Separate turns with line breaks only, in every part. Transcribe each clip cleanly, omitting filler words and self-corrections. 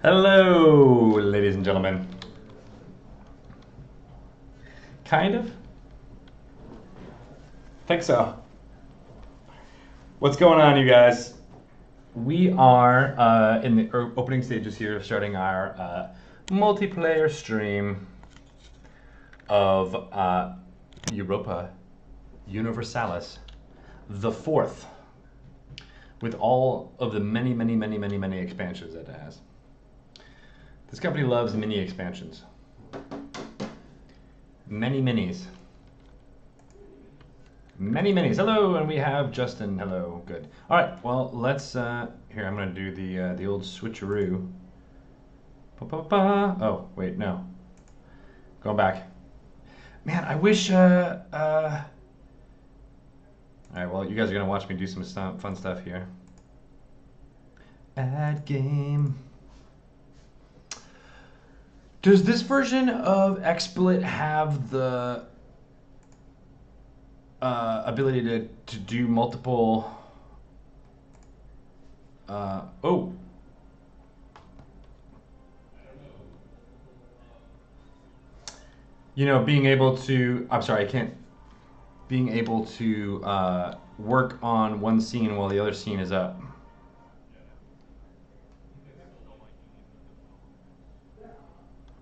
Hello, ladies and gentlemen. Kind of. Think so. What's going on, you guys? We are in the opening stages here, starting our multiplayer stream of Europa Universalis, the fourth, with all of the many expansions that it has. This company loves mini expansions. Many minis. Many minis. Hello, and we have Justin. Hello, good. All right, well, let's, here, I'm going to do the old switcheroo. Oh, wait, no. Going back. Man, I wish, all right, well, you guys are going to watch me do some fun stuff here. Add game. Does this version of XSplit have the ability to do multiple? Oh. You know, being able to, I'm sorry, I can't, being able to work on one scene while the other scene is up.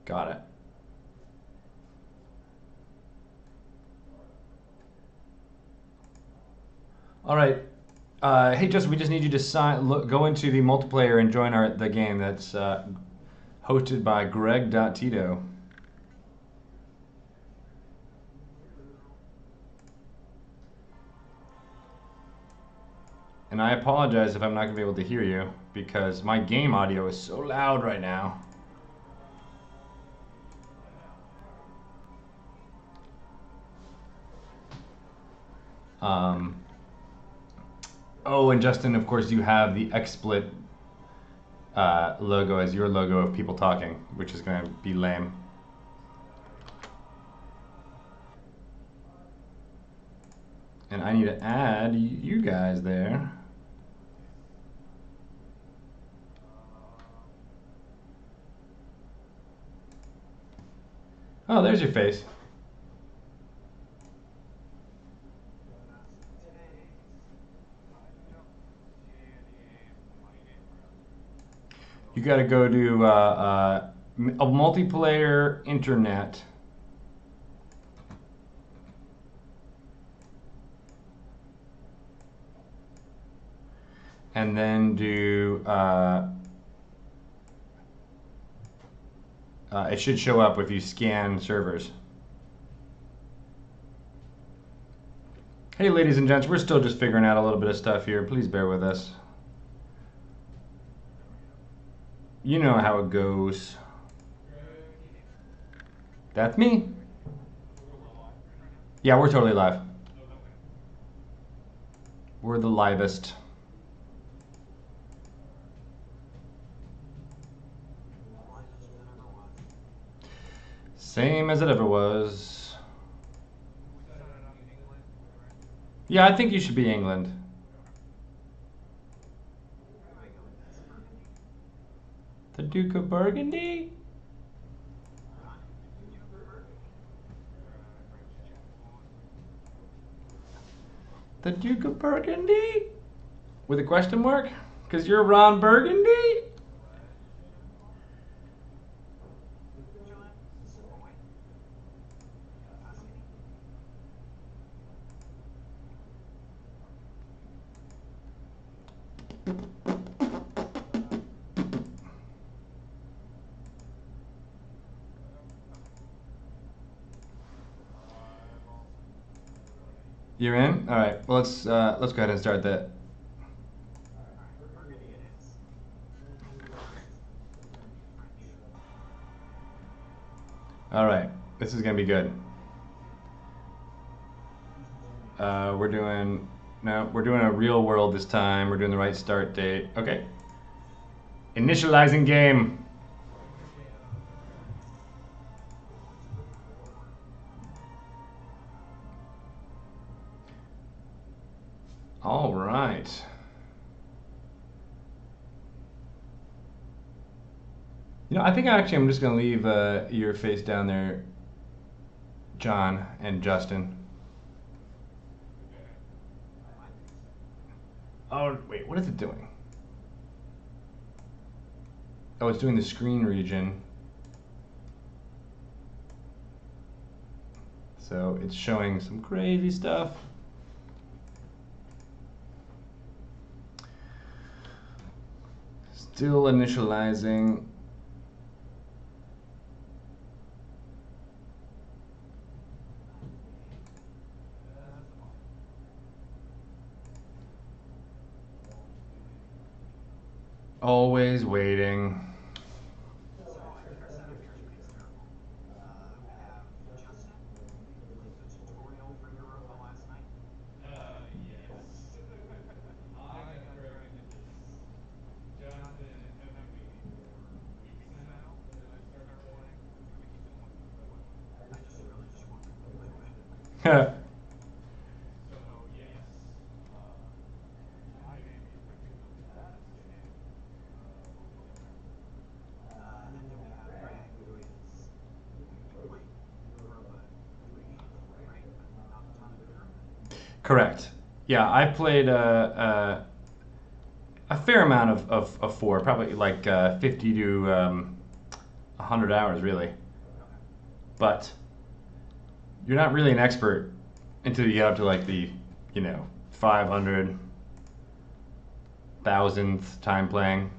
Got it. All right. Hey, Justin, we just need you to go into the multiplayer and join the game that's hosted by Greg.Tito. And I apologize if I'm not going to be able to hear you because my game audio is so loud right now. Oh, and Justin, of course, you have the XSplit logo as your logo of people talking, which is going to be lame. And I need to add you guys there. Oh, there's your face. You got to go to a multiplayer internet. And then do, it should show up if you scan servers. Hey, ladies and gents, we're still just figuring out a little bit of stuff here. Please bear with us. You know how it goes. That's me. Yeah, we're totally live. We're the livest. Same as it ever was. Yeah, I think you should be England. The Duke of Burgundy? The Duke of Burgundy? With a question mark? Because you're Ron Burgundy? You're in? All right. Well, let's go ahead and start that. All right. This is gonna be good. We're doing a real world this time. We're doing the right start date. Okay. Initializing game. All right. I think actually I'm just gonna leave your face down there, John and Justin. Oh wait, what is it doing? Oh, it's doing the screen region. So it's showing some crazy stuff. Still initializing. Always waiting. Correct. Yeah, I played a fair amount of four, probably like 50 to 100 hours, really. But you're not really an expert until you get up to like the, 500,000th time playing.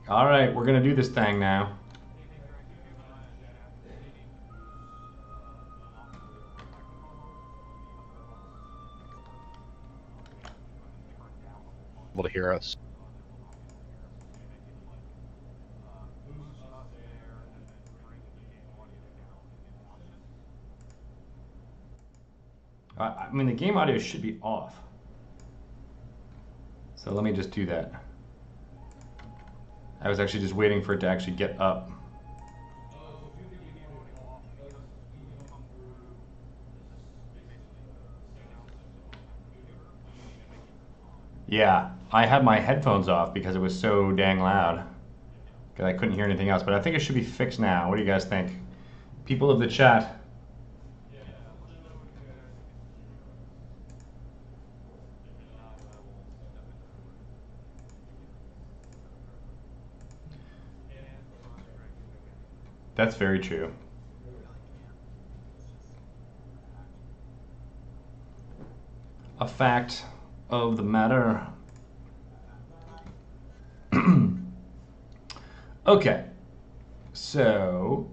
All right, we're gonna do this thing now.
Able to hear us.
I mean, the game audio should be off. So let me just do that. I was actually just waiting for it to actually get up. Yeah, I had my headphones off because it was so dang loud. Because I couldn't hear anything else. But I think it should be fixed now. What do you guys think? People of the chat. That's very true. A fact of the matter. Okay, so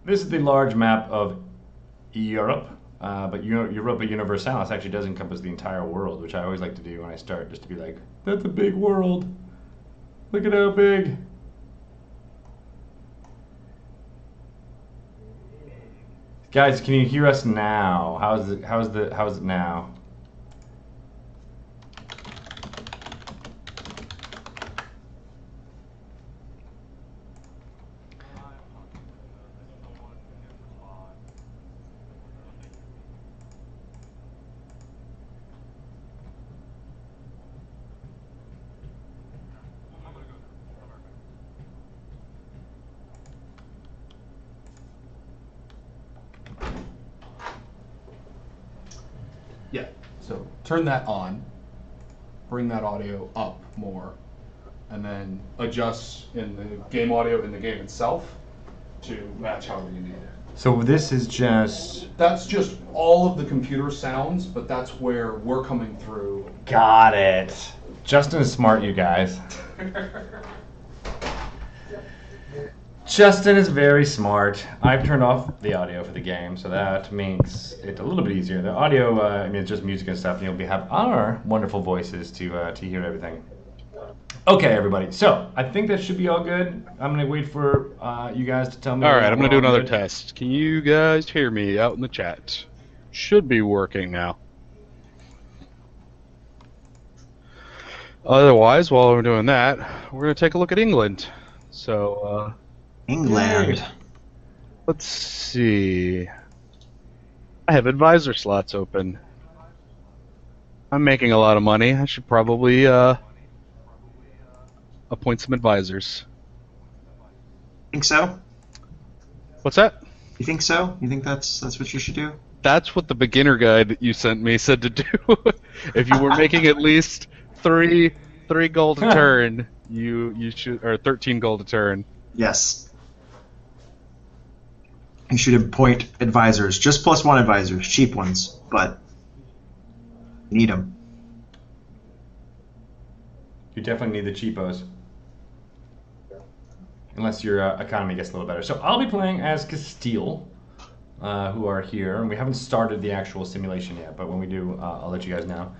this is the large map of Europe, but Europa Universalis actually does encompass the entire world, which I always like to do when I start, just to be like, that's a big world. Look at how big. Guys, can you hear us now? How's it now?
Yeah, so turn that on, bring that audio up more, and then adjust in the game audio in the game itself to match however you need it.
So this is just...
That's just all of the computer sounds, but that's where we're coming through.
Got it. Justin is smart, you guys. Justin is very smart. I've turned off the audio for the game, so that makes it a little bit easier. The audio, I mean, it's just music and stuff, and you'll have our wonderful voices to hear everything. Okay, everybody. So I think that should be all good. I'm gonna wait for you guys to tell me.
All right, I'm gonna do another
good.
test. Can you guys hear me out in the chat? Should be working now. Otherwise, while we're doing that, we're gonna take a look at England. So,
England.
let's see. I have advisor slots open. I'm making a lot of money. I should probably appoint some advisors.
Think so?
What's that?
You think so? You think that's what you should do?
That's what the beginner guide that you sent me said to do. If you were making at least three gold a turn, you should, or 13 gold a turn.
Yes. You should appoint advisors, just +1 advisors, cheap ones, but you need them.
You definitely need the cheapos. Unless your economy gets a little better. So I'll be playing as Castile, who are here. And we haven't started the actual simulation yet, but when we do, I'll let you guys know.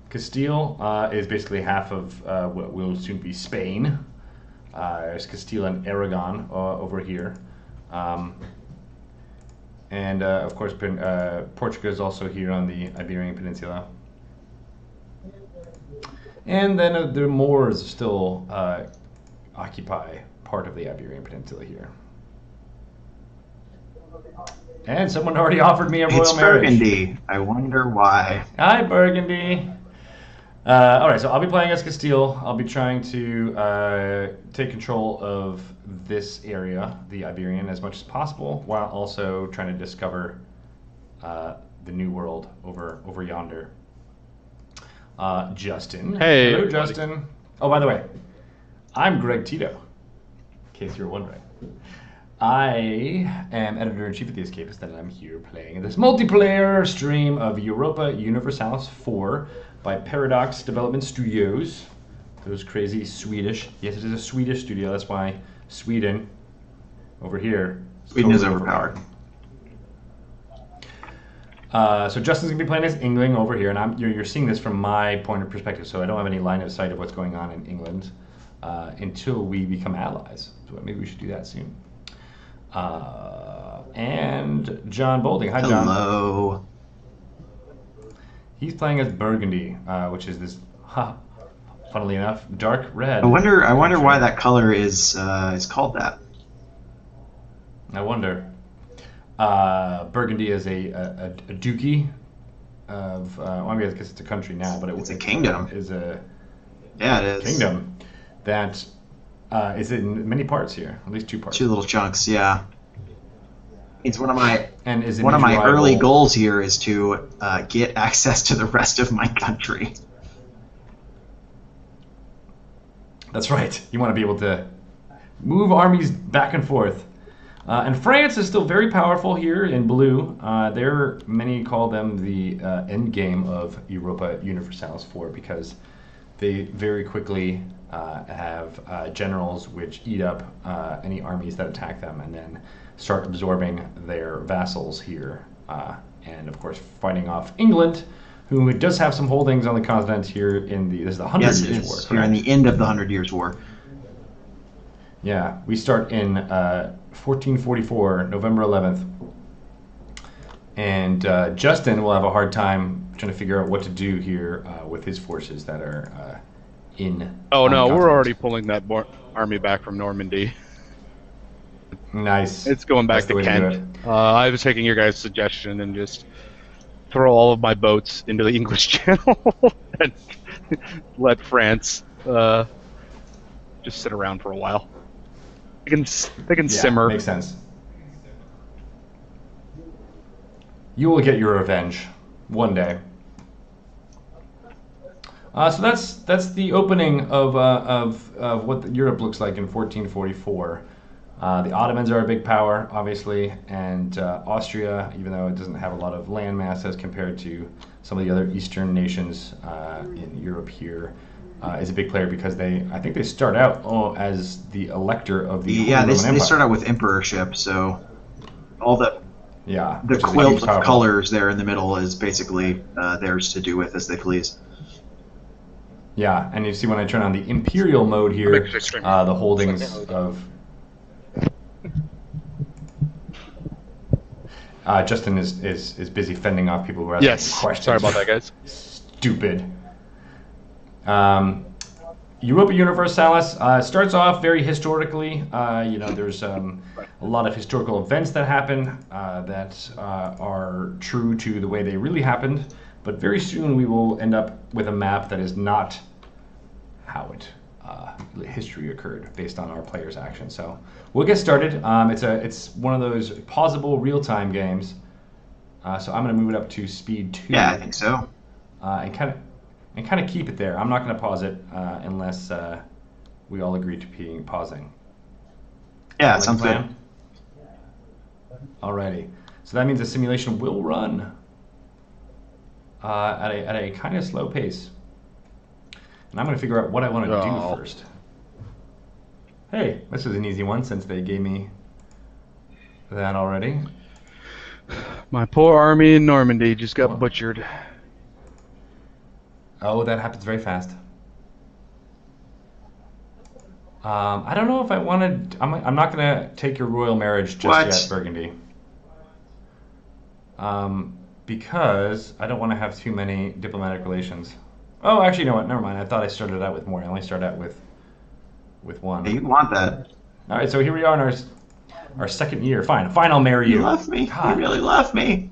Castile is basically half of what will soon be Spain. There's Castile and Aragon over here. And of course, Portugal is also here on the Iberian Peninsula. And then the Moors still occupy part of the Iberian Peninsula here. And someone already offered me a royal marriage.
It's Burgundy. I wonder why.
Hi, Burgundy. All right, so I'll be playing as Castile. I'll be trying to take control of this area, the Iberian, as much as possible, while also trying to discover the new world over yonder.
Hey,
Justin. Hello,
everybody.
Justin. Oh, by the way, I'm Greg Tito, in case you're wondering. I am editor-in-chief of The Escapist, and I'm here playing this multiplayer stream of Europa Universalis 4 by Paradox Development Studios. Those crazy Swedish. Yes, it is a Swedish studio. That's why Sweden over here.
Sweden is overpowered.
So Justin's gonna be playing as England over here, and you're seeing this from my point of perspective. So I don't have any line of sight of what's going on in England until we become allies. So maybe we should do that soon. And John Bolding. Hi, John.
Hello.
He's playing as Burgundy, which is this, funnily enough, dark red.
I wonder why that color is called that.
I wonder. Burgundy is a duchy of. Well, I mean, I guess it's a country now, but
It's a kingdom.
Is a
Yeah, it is.
kingdom that is in many parts here, at least 2 parts.
2 little chunks. Yeah. It's one of my
And is
one of my
rival.
early goals here is to get access to the rest of my country.
That's right. You want to be able to move armies back and forth. And France is still very powerful here in blue. Many call them the end game of Europa Universalis 4 because they very quickly have generals which eat up any armies that attack them and then start absorbing their vassals here. And of course fighting off England, who does have some holdings on the continent here this is the 100
Yes,
Years'
it
War.
is. Here in the end of the 100 Years' War.
Yeah, we start in 1444, November 11th. And Justin will have a hard time trying to figure out what to do here with his forces that are in.
Oh
on the
no, we're
continent.
already pulling that army back from Normandy.
Nice.
It's going back
That's the
to
way to do
Kent. I was taking your guys' suggestion and just throw all of my boats into the English Channel and let France just sit around for a while. They can simmer.
Makes sense. You will get your revenge one day. So that's the opening of what Europe looks like in 1444. The Ottomans are a big power, obviously, and Austria, even though it doesn't have a lot of land mass as compared to some of the other Eastern nations in Europe here, is a big player because I think they start out as the elector of the Holy Roman Empire.
They start out with emperorship, so all the
which is a
quilt
huge
of
power.
colors there in the middle is basically theirs to do with as they please.
Yeah, and you see when I turn on the Imperial mode here, the holdings of... Justin is busy fending off people who are asking questions.
Sorry about that, guys.
Stupid. Europa Universalis starts off very historically. There's a lot of historical events that happen that are true to the way they really happened. But very soon we will end up with a map that is not how history occurred based on our players' actions. So we'll get started. It's one of those pausable real-time games. So I'm going to move it up to speed 2.
Yeah, I think so.
And kind of keep it there. I'm not going to pause it unless we all agree to pausing.
Yeah,
Like
sounds good.
Alrighty. So that means the simulation will run at a kind of slow pace. And I'm going to figure out what I want to do first. Hey, this was an easy one since they gave me that already.
My poor army in Normandy just got butchered.
Oh, that happens very fast. I don't know if I wanted. I'm not going to take your royal marriage just yet, Burgundy. Because I don't want to have too many diplomatic relations. Oh, actually, you know what? Never mind. I thought I started out with more. I only started out with one.
Yeah, you want that.
All right, so here we are in our second year. Fine, I'll marry you.
You love me.
God.
You really love me.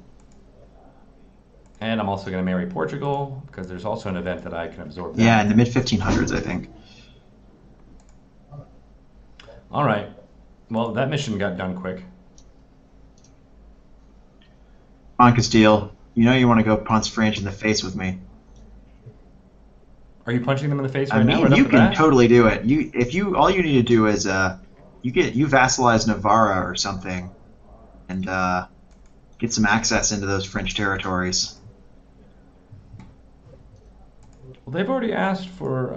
And I'm also going to marry Portugal because there's also an event that I can absorb. That.
Yeah, in the mid 1500s, I think.
All right. Well, that mission got done quick.
Come on, Castile. You know you want to go punch France in the face with me.
Are you punching them in the face
I
right
mean,
now?
you can totally do it. All you need to do is you vassalize Navarra or something, and get some access into those French territories.
Well, they've already asked for.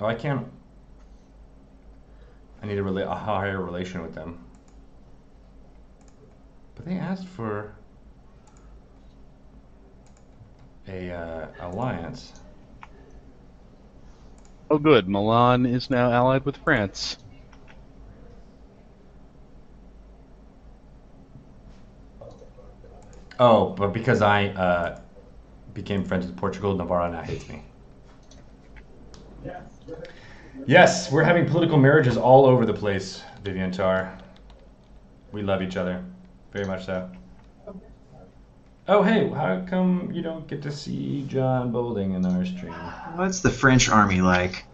Oh, I can't. I need a higher relation with them. But they asked for a alliance.
Oh, good. Milan is now allied with France.
Oh, but because I became friends with Portugal, Navarra now hates me. Yes, we're having political marriages all over the place, Vivian Tar. We love each other. Very much so. Oh, hey, how come you don't get to see John Bolding in our stream?
What's the French army like?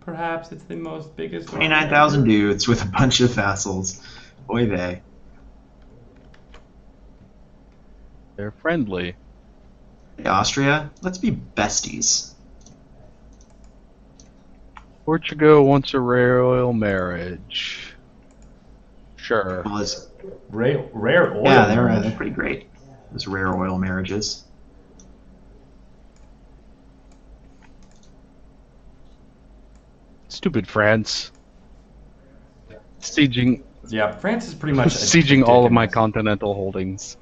Perhaps it's the most biggest...
29,000 dudes with a bunch of vassals. Boy, they.
They're friendly.
Hey, Austria, let's be besties.
Portugal wants a royal marriage. Sure.
Well,
Rare oil.
yeah,
marriage.
they're pretty great. Those rare oil marriages.
Stupid France. Sieging.
Yeah, France is pretty much
sieging all of my continental holdings.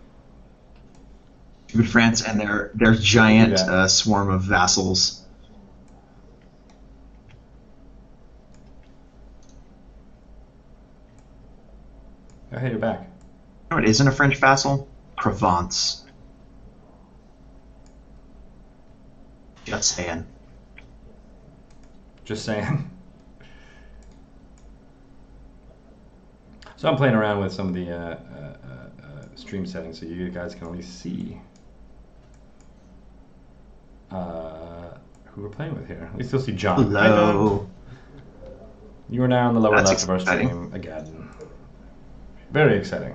Stupid France and their giant swarm of vassals.
Oh, hey, you're back.
You know what isn't a French vassal? Provence. Just saying.
Just saying. So I'm playing around with some of the stream settings so you guys can at least see who we're playing with here. At least you'll see John.
Hello.
Hi, John. You are now on the lower
That's
left of our
exciting.
stream again. Very exciting.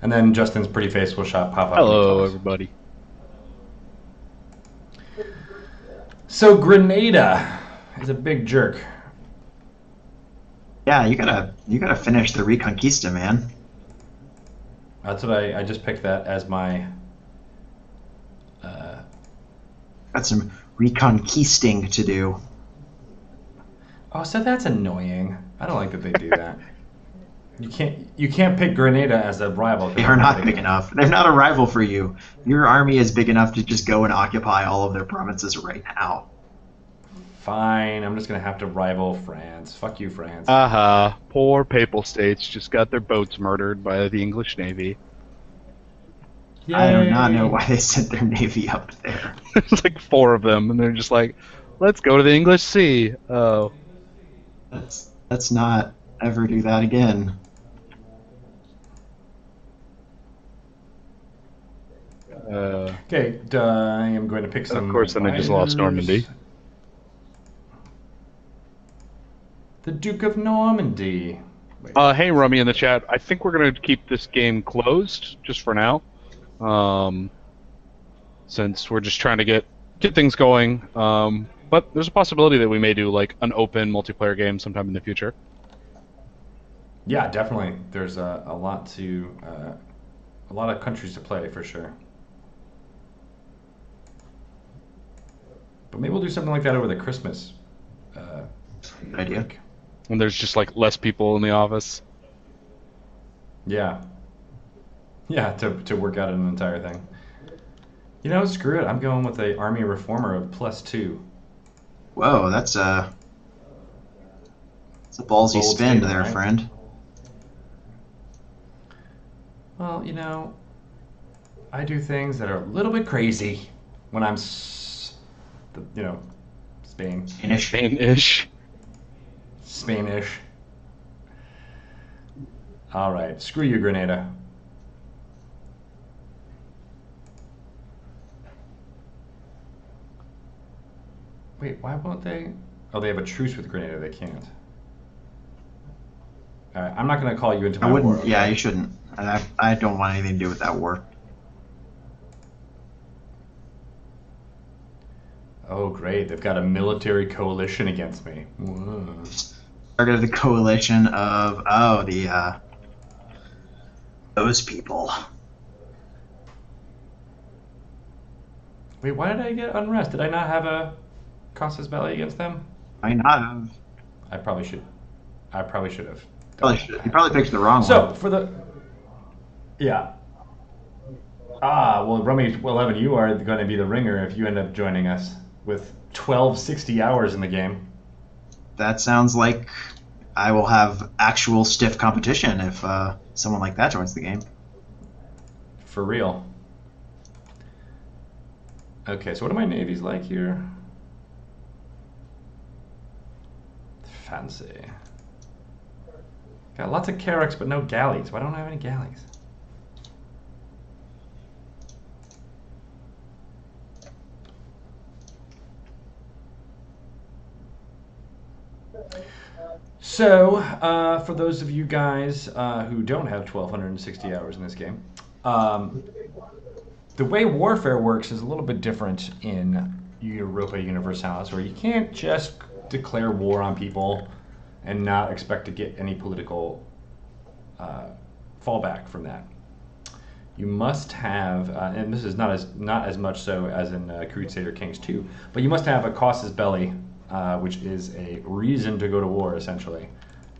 And then Justin's pretty face will pop up.
Hello, everybody.
So Grenada is a big jerk.
Yeah, you gotta finish the Reconquista, man.
That's what I just picked that as my.
Got some reconquisting to do.
Oh, so that's annoying. I don't like that they do that. You can't pick Grenada as a rival.
They are not big enough. They're not a rival for you. Your army is big enough to just go and occupy all of their provinces right now.
Fine, I'm just gonna have to rival France. Fuck you, France.
Poor papal states just got their boats murdered by the English Navy.
Yay.
I do not know why they sent their navy up there.
There's like 4 of them, and they're just like, let's go to the English Sea. Oh.
Let's not ever do that again.
Okay, I am going to pick some.
Of course, then I just lost
advisors.
Normandy.
The Duke of Normandy. Wait.
Hey, Rummy in the chat. I think we're going to keep this game closed just for now, since we're just trying to get things going. But there's a possibility that we may do like an open multiplayer game sometime in the future.
Yeah, definitely. There's a lot to a lot of countries to play for sure. But maybe we'll do something like that over the Christmas.
Good idea.
break.
And there's just like less people in the office.
Yeah. Yeah, to work out an entire thing. You know, screw it. I'm going with a Army Reformer of +2.
Whoa, that's a ballsy
Bold
spin
statement,
there,
right?
friend.
Well, you know, I do things that are a little bit crazy when I'm, Spain.
Finish.
Spain-ish.
Spanish. All right, screw you, Grenada. Wait, why won't they? Oh, they have a truce with Grenada. They can't. All right, I'm not going to call you into my
I wouldn't.
war.
Yeah,
okay?
you shouldn't. I don't want anything to do with that war.
Oh, great. They've got a military coalition against me. Whoa.
Started the coalition of those people.
Wait, why did I get unrest? Did I not have a casus belli against them?
Might not have.
I probably should have.
You probably picked the wrong
So
one.
for the, yeah. Well, Rummy 11, you are going to be the ringer if you end up joining us with 1260 hours in the game.
That sounds like I will have actual stiff competition if someone like that joins the game.
For real. Okay, so what are my navies like here? Fancy. Got lots of carracks, but no galleys. Why don't I have any galleys? So, for those of you guys who don't have 1,260 hours in this game, the way warfare works is a little bit different in Europa Universalis, where you can't just declare war on people and not expect to get any political fallback from that. You must have, and this is not as much so as in Crusader Kings 2, but you must have a casus belli, which is a reason to go to war, essentially.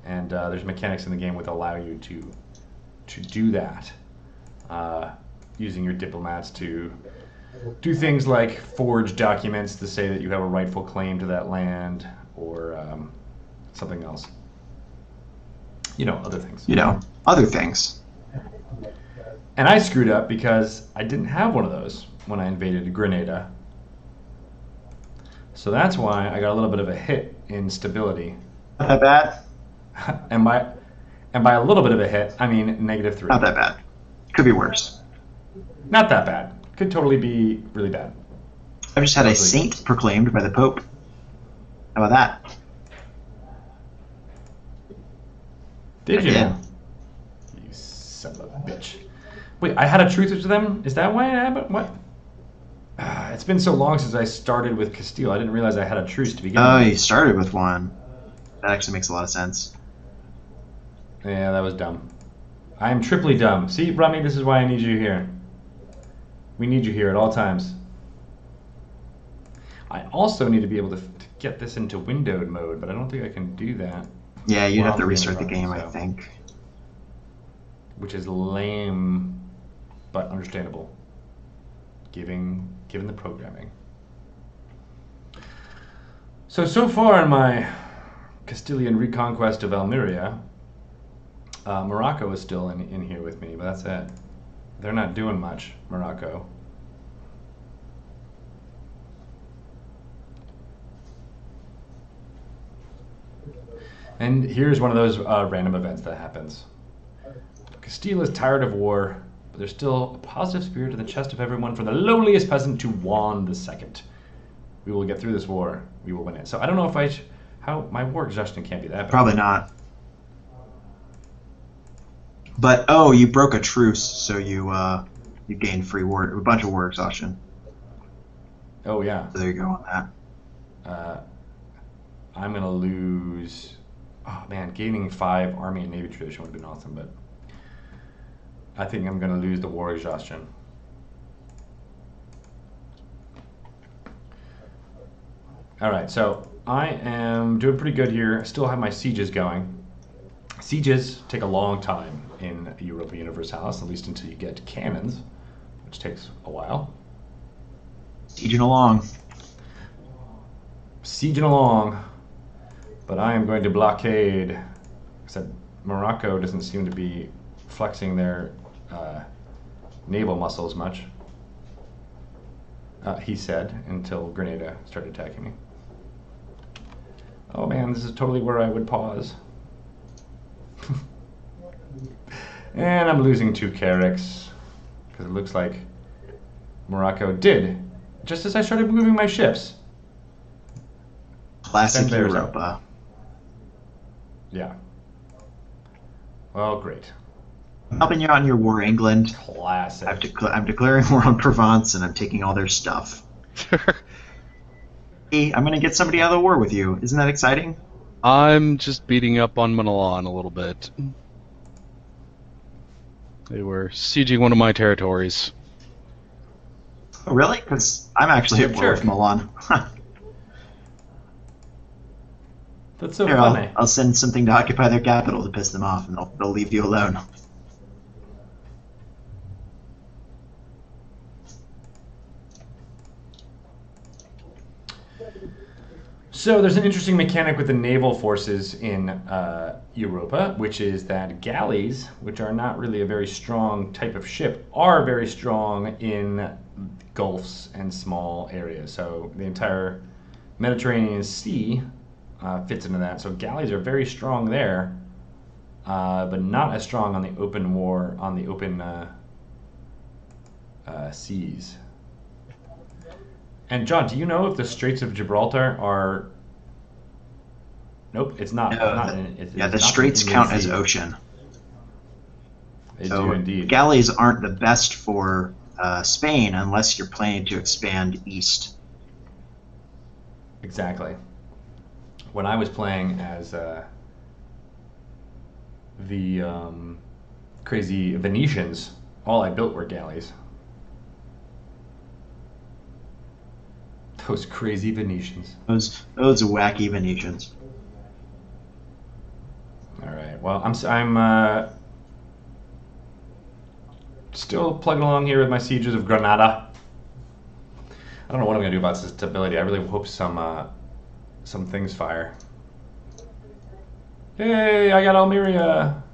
And there's mechanics in the game that allow you to do that, using your diplomats to do things like forge documents to say that you have a rightful claim to that land, or something else. Other things.
Other things.
And I screwed up because I didn't have one of those when I invaded Grenada. So that's why I got a little bit of a hit in stability.
Not that bad.
and by a little bit of a hit, I mean -3.
Not that bad. Could be worse.
Not that bad. Could totally be really bad.
I've just had a saint proclaimed by the Pope. How about that?
Did you?
Yeah.
You son of a bitch. Wait, I had a truce with them? Is that why it happened? What? It's been so long since I started with Castile. I didn't realize I had a truce to begin
Oh,
with.
you started with one. That actually makes a lot of sense.
Yeah, that was dumb. I am triply dumb. See, Rummy, this is why I need you here. We need you here at all times. I also need to be able to get this into windowed mode, but I don't think I can do that.
Yeah, you'd
Well,
have to
I'm
restart the
running,
game, I
so.
think.
Which is lame, but understandable, given the programming. So far in my Castilian reconquest of Almeria, Morocco is still in here with me, but that's it. They're not doing much, Morocco. And here's one of those random events that happens. Castile is tired of war, there's still a positive spirit in the chest of everyone, from the lowliest peasant to Juan II. We will get through this war. We will win it. So I don't know if how my war exhaustion can't be that bad.
Probably not. But oh, you broke a truce, so you gained a bunch of war exhaustion.
Oh yeah.
So there you go on that.
I'm gonna lose. Oh man, gaining 5 army and navy tradition would have been awesome, but I think I'm gonna lose the war exhaustion. All right, so I am doing pretty good here. I still have my sieges going. Sieges take a long time in Europa Universalis, at least until you get cannons, which takes a while.
Sieging along.
Sieging along. But I am going to blockade. I said Morocco doesn't seem to be flexing their naval muscles much. He said, until Grenada started attacking me. Oh man, this is totally where I would pause. And I'm losing 2 Carracks, because it looks like Morocco did, just as I started moving my ships.
Classic
Send theirs
Europa.
Yeah. Well, great.
I'm helping you out in your war, England.
Classic.
I'm declaring war on Provence, and I'm taking all their stuff. Hey, I'm going to get somebody out of the war with you. Isn't that exciting?
I'm just beating up on Milan a little bit. They were sieging one of my territories.
Oh, really? Because I'm actually at war with Milan.
That's so
Here,
funny.
I'll send something to occupy their capital to piss them off, and they'll leave you alone.
So there's an interesting mechanic with the naval forces in Europa, which is that galleys, which are not really a very strong type of ship, are very strong in gulfs and small areas. So the entire Mediterranean Sea fits into that. So galleys are very strong there, but not as strong on the open seas. And John, do you know if the Straits of Gibraltar are? Nope, it's not.
No, the Straits count as ocean.
They do indeed.
Galleys aren't the best for Spain unless you're planning to expand east.
Exactly. When I was playing as the crazy Venetians, all I built were galleys. Those crazy Venetians.
Those wacky Venetians.
All right. Well, I'm still plugging along here with my sieges of Granada. I don't know what I'm gonna do about stability. I really hope some things fire. Hey, I got Almeria.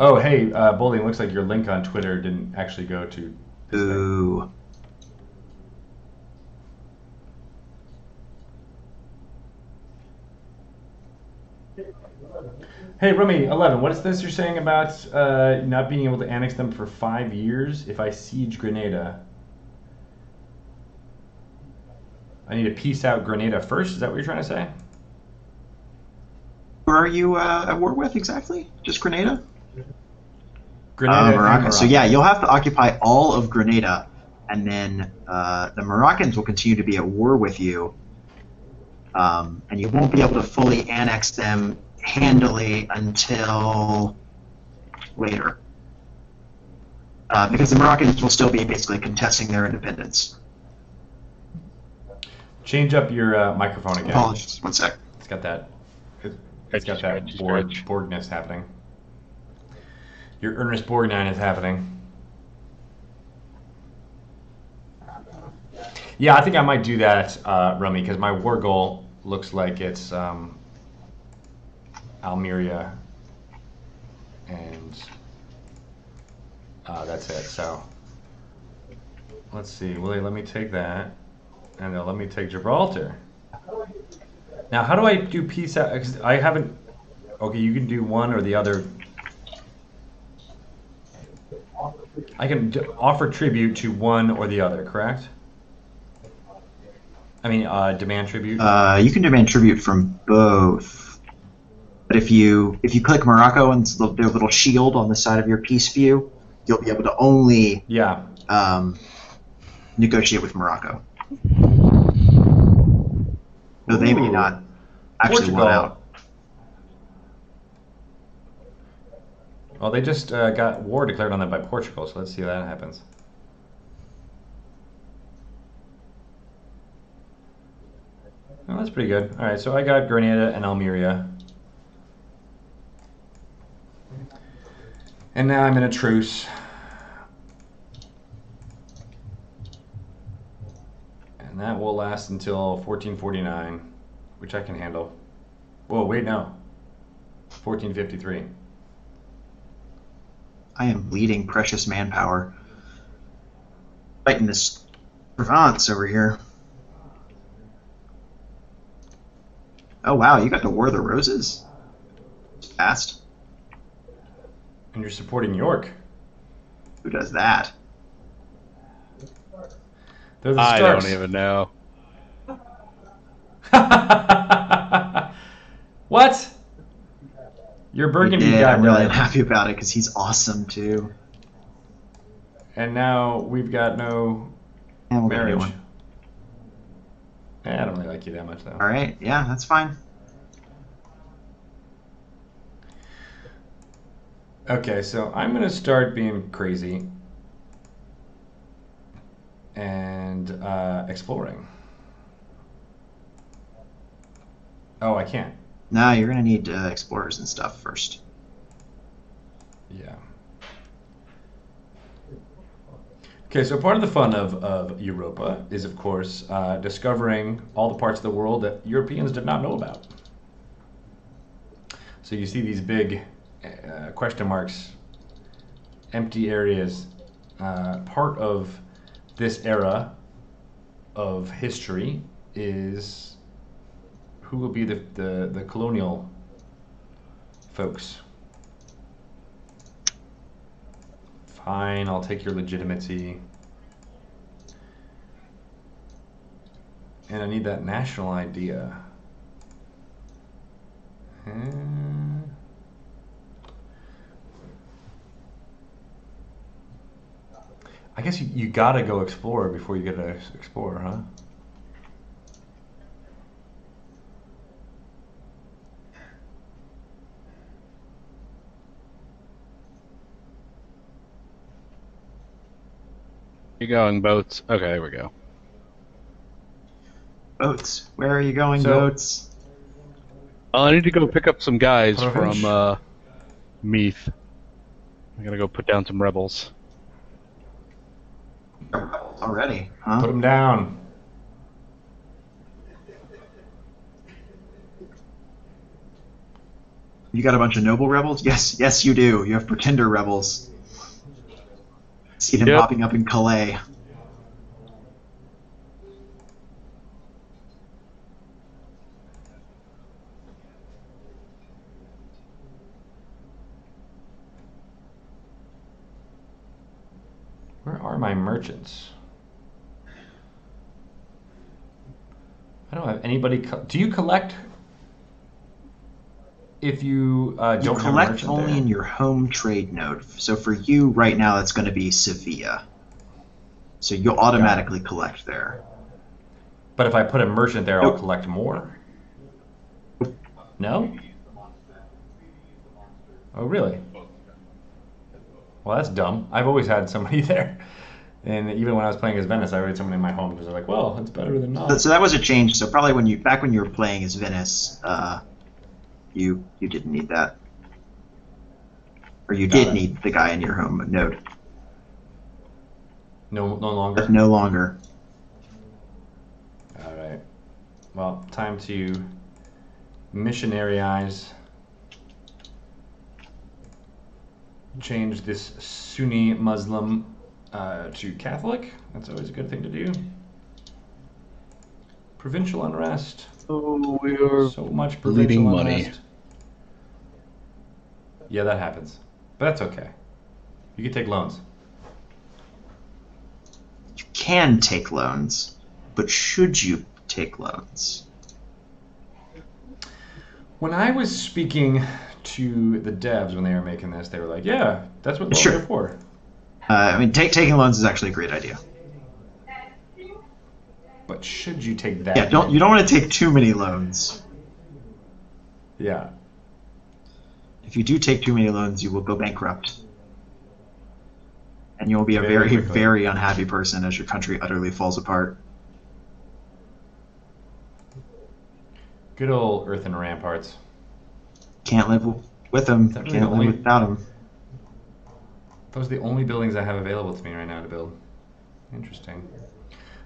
Oh, hey, Bowling, looks like your link on Twitter didn't actually go to this thing.
Ooh.
Hey, Rummy11, what is this you're saying about not being able to annex them for 5 years if I siege Grenada? I need to peace out Grenada first? Is that what you're trying to say?
Who are you at war with exactly? Just Grenada?
Grenada
Morocco. So yeah, you'll have to occupy all of Grenada, and then the Moroccans will continue to be at war with you, and you won't be able to fully annex them handily until later, because the Moroccans will still be basically contesting their independence.
Change up your microphone again.
Apologies. One sec.
It's got that. It's got that Borgness happening. Your Ernest Borgnine is happening. Yeah, I think I might do that, Rummy, because my war goal looks like it's Almeria and That's it. So let's see. Will they let me take that? And they'll let me take Gibraltar. Now, how do I do peace out? 'Cause I haven't. Okay, you can do one or the other. I can offer tribute to one or the other, correct? I mean, demand tribute.
You can demand tribute from both. But if you click Morocco and their little shield on the side of your peace view, you'll be able to only negotiate with Morocco. So they may not actually want out.
Well, they just got war declared on them by Portugal, so let's see how that happens. Oh, that's pretty good. All right, so I got Grenada and Almeria. And now I'm in a truce. And that will last until 1449, which I can handle. Whoa, wait, no. 1453.
I am bleeding precious manpower. Fighting this Provence over here. Oh wow, you got the War of the Roses? Fast.
And you're supporting York.
Who does that?
They're the
I
Starks.
don't even know.
What? Your Burgundy guy
I'm really
died.
happy about it because he's awesome too.
And now we've got no
And we'll get a new
marriage.
one.
I don't really like you that much, though.
All right, yeah, that's fine.
Okay, so I'm going to start being crazy and exploring. Oh, I can't.
No, you're gonna need explorers and stuff first.
Yeah. Okay, so part of the fun of Europa is, of course, discovering all the parts of the world that Europeans did not know about. So you see these big question marks, empty areas. Part of this era of history is who will be the colonial folks. Fine, I'll take your legitimacy. And I need that national idea. I guess you gotta go explore before you get to explore, huh?
You going, boats? Okay, there we go.
Boats, where are you going,
So-
boats?
I need to go pick up some guys
Province.
from Meath. I'm gonna go put down some rebels.
Already, huh?
Put them down.
You got a bunch of noble rebels? Yes, you do. You have pretender rebels. See them
Yep.
popping up in Calais.
Where are my merchants? I don't have anybody. Do you collect if you don't
You
have a
collect
merchant
only
there?
in your home trade node. So for you right now, that's going to be Sevilla. So you'll automatically collect there.
But if I put a merchant there, I'll
Nope.
collect more. No? Oh, really? Well, that's dumb. I've always had somebody there. And even when I was playing as Venice, I already had someone in my home because they're like, well, it's better than not.
So that was a change. So probably back when you were playing as Venice, you didn't need that, or you
Got
did
it.
need the guy in your home node.
No longer?
But no longer.
All right. Well, time to missionaryize change this Sunni Muslim to Catholic. That's always a good thing to do. Provincial unrest.
Oh, we are
So much
bleeding
provincial
money.
unrest. Yeah, that happens. But that's okay. You can take loans.
You can take loans, but should you take loans?
When I was speaking to the devs when they were making this, they were like, yeah, that's what loans
Sure.
are for.
I mean, taking loans is actually a great idea.
But should you take that?
Yeah, you don't want to take too many loans.
Yeah.
If you do take too many loans, you will go bankrupt. And you will be a
Very
very,
quickly.
very unhappy person as your country utterly falls apart.
Good old earthen ramparts.
Can't live with them.
that really
Can't
the
live
only-
without them.
Those are the only buildings I have available to me right now to build. Interesting.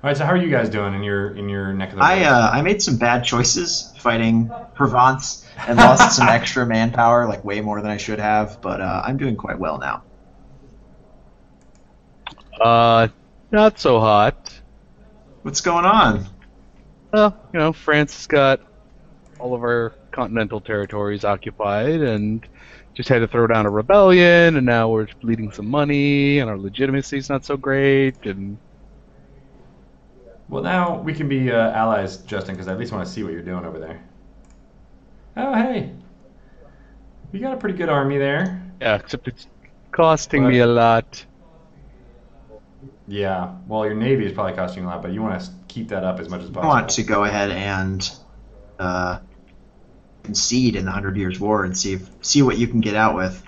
All right, so how are you guys doing in your neck of the woods?
I made some bad choices fighting Provence and lost some extra manpower, like way more than I should have, but I'm doing quite well now.
Not so hot.
What's going on?
Well, you know, France has got all of our continental territories occupied and just had to throw down a rebellion, and now we're bleeding some money, and our legitimacy's not so great, and
Well, now we can be allies, Justin, because I at least want to see what you're doing over there. Oh, hey. You got a pretty good army there.
yeah, except it's costing me a lot.
Yeah. Well, your navy is probably costing you a lot, but you want to keep that up as much as
I
possible.
want to go ahead and concede in the 100 Years' War and see what you can get out with.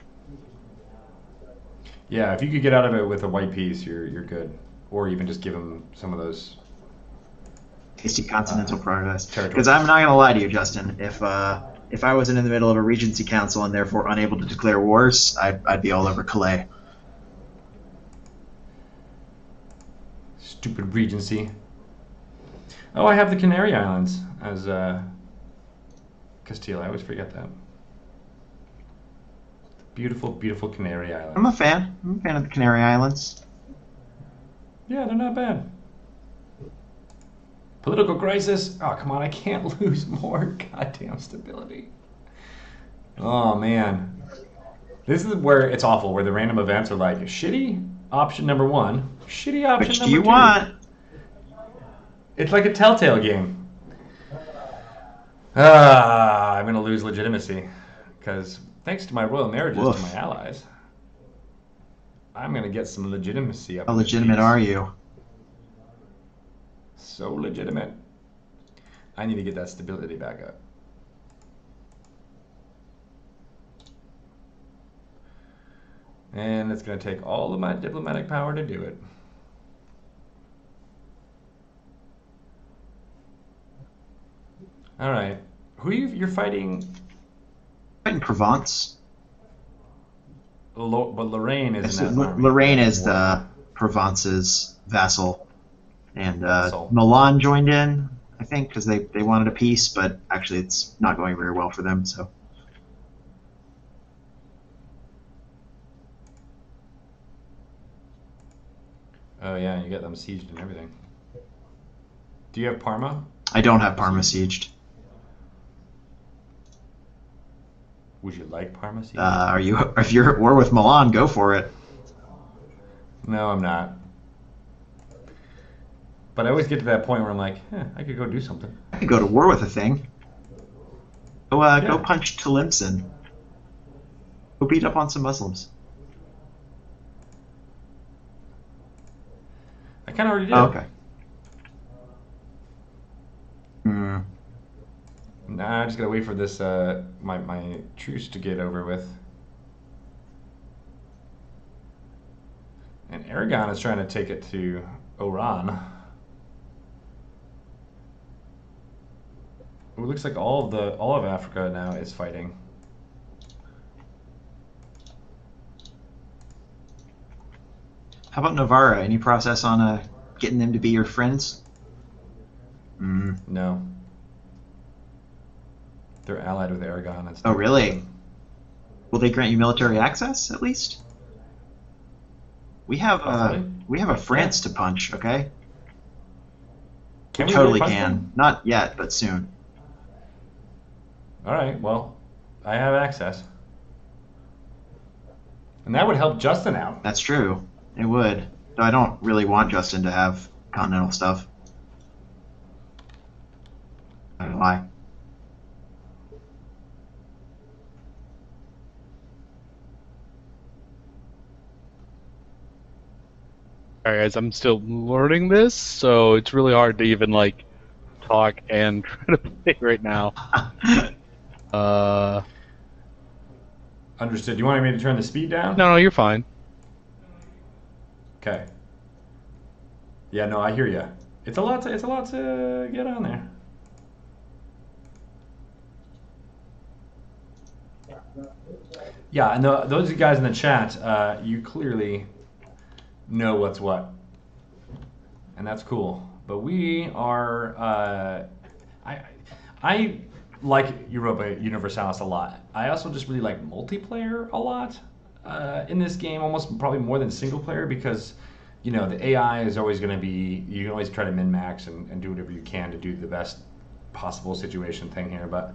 Yeah, if you could get out of it with a white piece, you're good. Or even just give them some of those.
Tasty continental progress.
territories.
Because I'm not going to lie to you, Justin. If I wasn't in the middle of a regency council and therefore unable to declare wars, I'd be all over Calais.
Stupid regency. Oh, I have the Canary Islands as Castile. I always forget that. Beautiful, beautiful Canary Islands.
I'm a fan. I'm a fan of the Canary Islands.
Yeah, they're not bad. Political crisis. Oh, come on, I can't lose more goddamn stability. Oh, man. This is where it's awful, where the random events are like, shitty option number one, shitty option
Which
number
do you
two.
want?
It's like a Telltale game. I'm going to lose legitimacy. Because thanks to my royal marriages
Woof.
to my allies, I'm going to get some legitimacy up.
How
in this
legitimate
piece.
are you?
So legitimate. I need to get that stability back up. And it's going to take all of my diplomatic power to do it. All right. Who you're fighting?
Fighting Provence.
But Lorraine is in that army.
Lorraine is the Provence's vassal. And
Vassal.
Milan joined in, I think, because they wanted a peace, but actually it's not going very well for them, so.
Oh yeah, you got them sieged and everything. Do you have Parma?
I don't have Parma sieged.
Would you like Parma sieged?
If you're at war with Milan, go for it.
No, I'm not. But I always get to that point where I'm like, I could go do something.
I could go to war with a thing. Go
Yeah.
punch Tlemcen. Go beat up on some Muslims.
I kind of already did.
Oh, okay. Hmm.
Nah, I just gotta wait for this my truce to get over with. And Aragon is trying to take it to Oran. It looks like all of Africa now is fighting.
How about Navarra? Any process on getting them to be your friends?
No. They're allied with Aragon and stuff.
Oh, really? Will they grant you military access, at least? We have
Possibly.
a France to punch. Okay.
Can
We
we
totally
really punch
can.
them?
Not yet, but soon.
All right. Well, I have access, and that would help Justin out.
That's true. It would. Though I don't really want Justin to have continental stuff. I don't know why.
Alright, guys, I'm still learning this, so it's really hard to even like talk and try to play right now.
Understood. You wanted me to turn the speed down?
No, you're fine.
Okay. Yeah, no, I hear you. It's a lot to get on there. Yeah, and those guys in the chat, you clearly know what's what, and that's cool. But we are, I like Europa Universalis a lot. I also just really like multiplayer a lot in this game, almost probably more than single player, because you know the AI is always going to be. You can always try to min max and do whatever you can to do the best possible situation thing here, but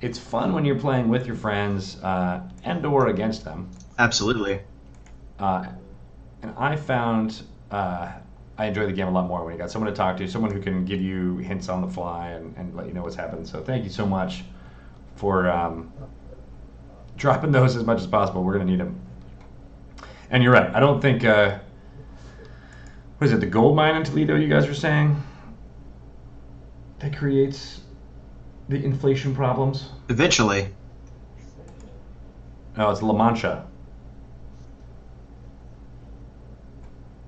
it's fun when you're playing with your friends and or against them.
Absolutely.
And I found I enjoy the game a lot more when you got someone to talk to, someone who can give you hints on the fly and let you know what's happening. So thank you so much for dropping those as much as possible. We're going to need them. And you're right. I don't think, what is it, the gold mine in Toledo you guys were saying? That creates the inflation problems?
Eventually.
No, it's La Mancha.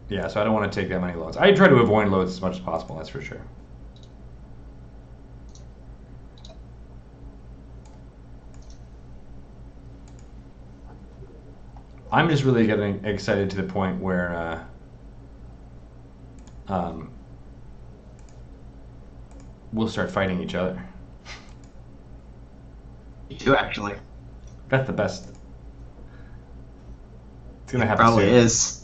Yeah, so I don't want to take that many loads. I try to avoid loads as much as possible, that's for sure. I'm just really getting excited to the point where we'll start fighting each other.
Me too, actually.
That's the best. It's gonna happen
Probably
soon.
is.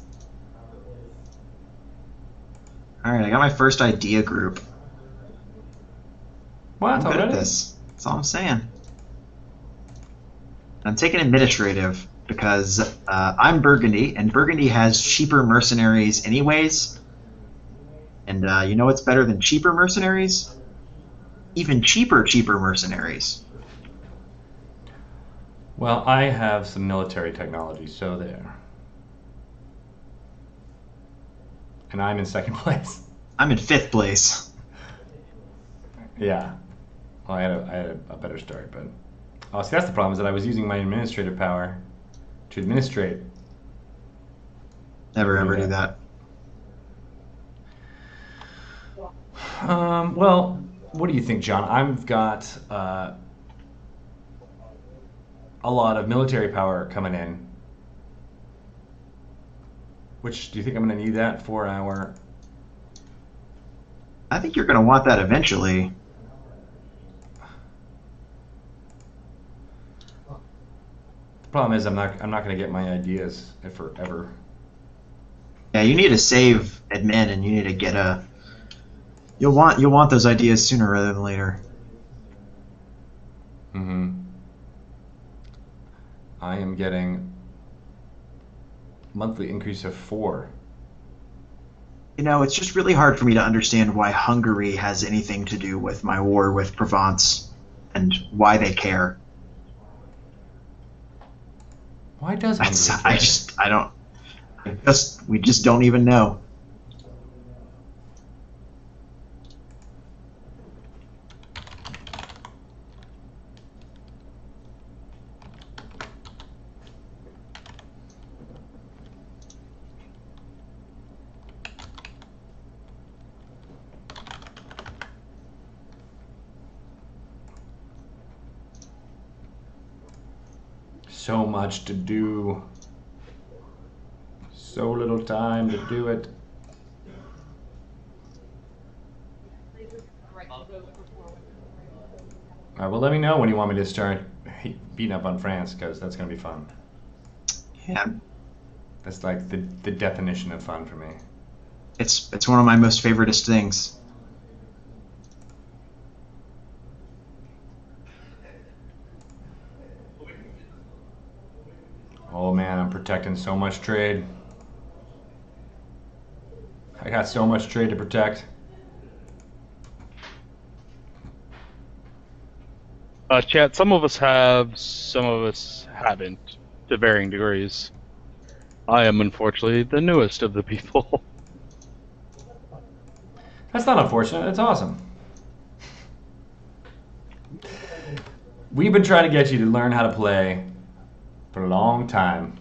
Alright, I got my first idea group.
What,
I'm good
already?
at this. That's all I'm saying. I'm taking administrative because I'm Burgundy, and Burgundy has cheaper mercenaries anyways. And you know what's better than cheaper mercenaries? Even cheaper mercenaries.
Well, I have some military technology, so there. And I'm in second place.
I'm in 5th place.
Yeah. Well, I had a better start, but oh, see, that's the problem is that I was using my administrative power to administrate.
Never ever do that.
Well, what do you think, John? I've got a lot of military power coming in. Which, do you think I'm going to need that for our...
I think you're going to want that eventually.
The problem is I'm not going to get my ideas forever.
Yeah, you need to save admin, and you need to get a. You'll want those ideas sooner rather than later.
Mm-hmm. I am getting monthly increase of 4.
You know, it's just really hard for me to understand why Hungary has anything to do with my war with Provence, and why they care.
Why does Hungary care?
We just don't even know.
So much to do. So little time to do it. Alright, well let me know when you want me to start beating up on France, because that's going to be fun.
Yeah.
That's like the definition of fun for me.
It's one of my most favoritist things.
Oh man, I'm protecting so much trade. I got so much trade to protect.
Chat, some of us have, some of us haven't, to varying degrees. I am, unfortunately, the newest of the people.
That's not unfortunate. That's awesome. We've been trying to get you to learn how to play for a long time.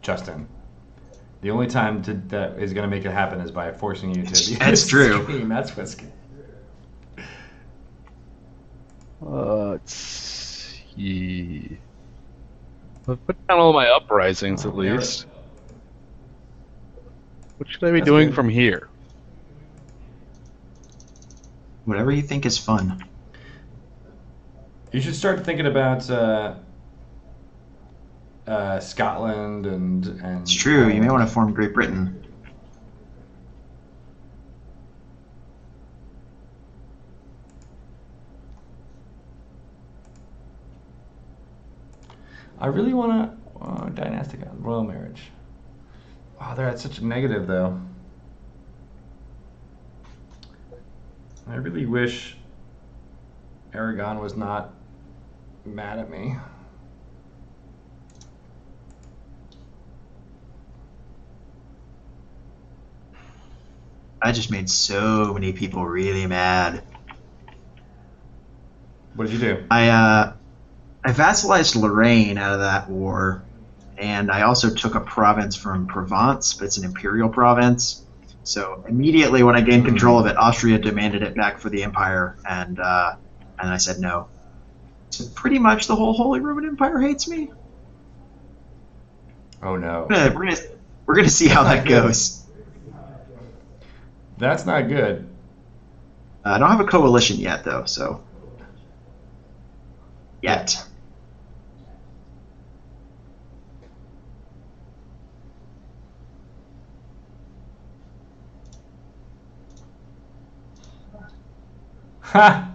Justin. The only time that is going to make it happen is by forcing you to be
That's true.
Stream. That's what's good.
Let's see. I've put down all my uprisings at least. What should I be doing from here?
Whatever you think is fun.
You should start thinking about Scotland and.
It's true. You may want to form Great Britain.
I really want to dynastic royal marriage. Oh, they're at such a negative though. I really wish Aragon was not mad at me.
I just made so many people really mad.
What did you do?
I vassalized Lorraine out of that war, and I also took a province from Provence, but it's an imperial province. So immediately when I gained control of it, Austria demanded it back for the empire, and I said no. So pretty much the whole Holy Roman Empire hates me.
Oh no.
We're gonna see how that goes.
That's not good.
I don't have a coalition yet, though, so. Yet.
Ha!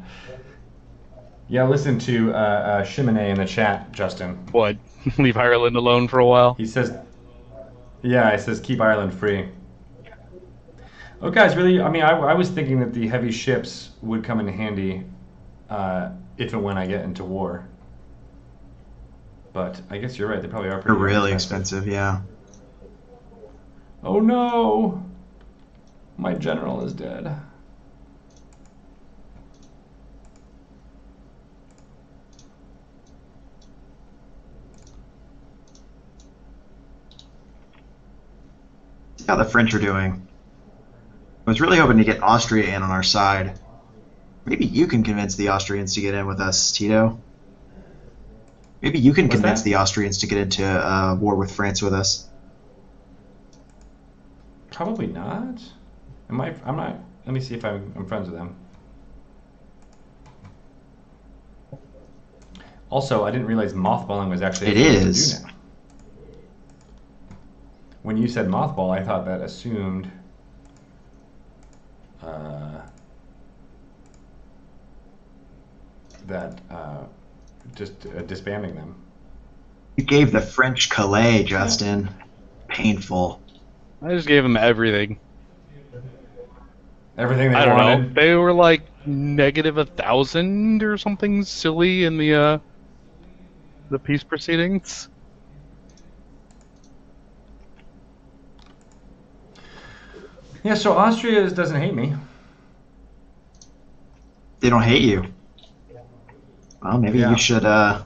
Yeah, listen to Chimene in the chat, Justin.
What? Leave Ireland alone for a while?
He says, yeah, he says keep Ireland free. Oh, guys, really, I mean, I was thinking that the heavy ships would come in handy if and when I get into war. But I guess you're right, they probably are pretty
They're really expensive, yeah.
Oh no! My general is dead.
See how the French are doing. I was really hoping to get Austria in on our side. Maybe you can convince the Austrians to get in with us, Tito. Maybe you can convince the Austrians to get into war with France with us.
Probably not. I'm not. Let me see if I'm friends with them. Also, I didn't realize mothballing was actually a thing to do now. When you said mothball, I thought that assumed that just disbanding them.
You gave the French Calais, Justin. Painful.
I just gave them everything.
Everything they
I don't
wanted.
know. They were like -1,000 or something silly in the peace proceedings.
Yeah, so Austria doesn't hate me.
They don't hate you. Well, maybe you should.
So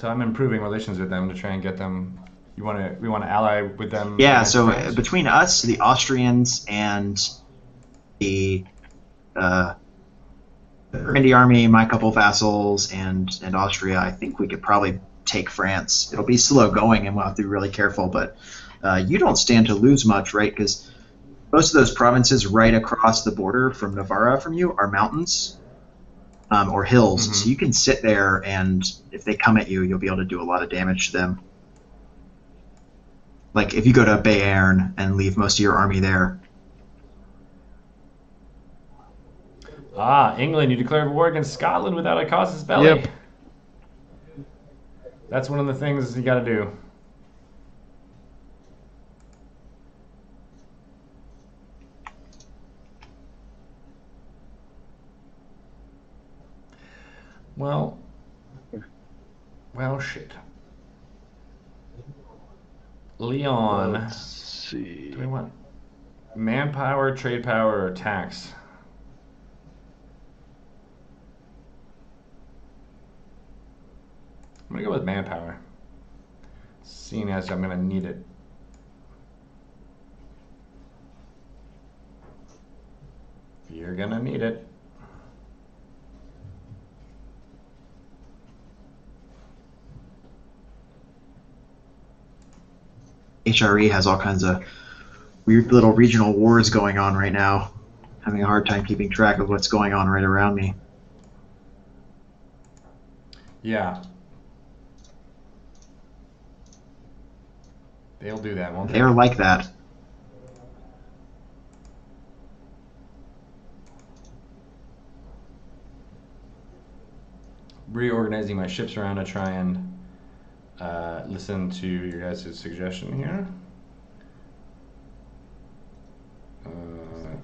I'm improving relations with them to try and get them. We want to ally with them.
Yeah. So between us, the Austrians, and the Burgundy army, my couple vassals, and Austria, I think we could probably take France. It'll be slow going, and we'll have to be really careful. But you don't stand to lose much, right? Because most of those provinces right across the border from Navarra from you are mountains. or hills.
Mhm.
So you can sit there, and if they come at you, you'll be able to do a lot of damage to them. Like if you go to Bayern and leave most of your army there.
Ah, England, you declared war against Scotland without a casus belli.
Yep.
That's one of the things you got to do. Well, shit. Leon,
Let's see.
do we want manpower, trade power, or tax? I'm gonna go with manpower, seeing as I'm gonna need it. You're gonna need it.
HRE has all kinds of weird little regional wars going on right now. Having a hard time keeping track of what's going on right around me.
Yeah. They'll do that, won't they?
They're like that.
Reorganizing my ships around to try and listen to your guys' suggestion here.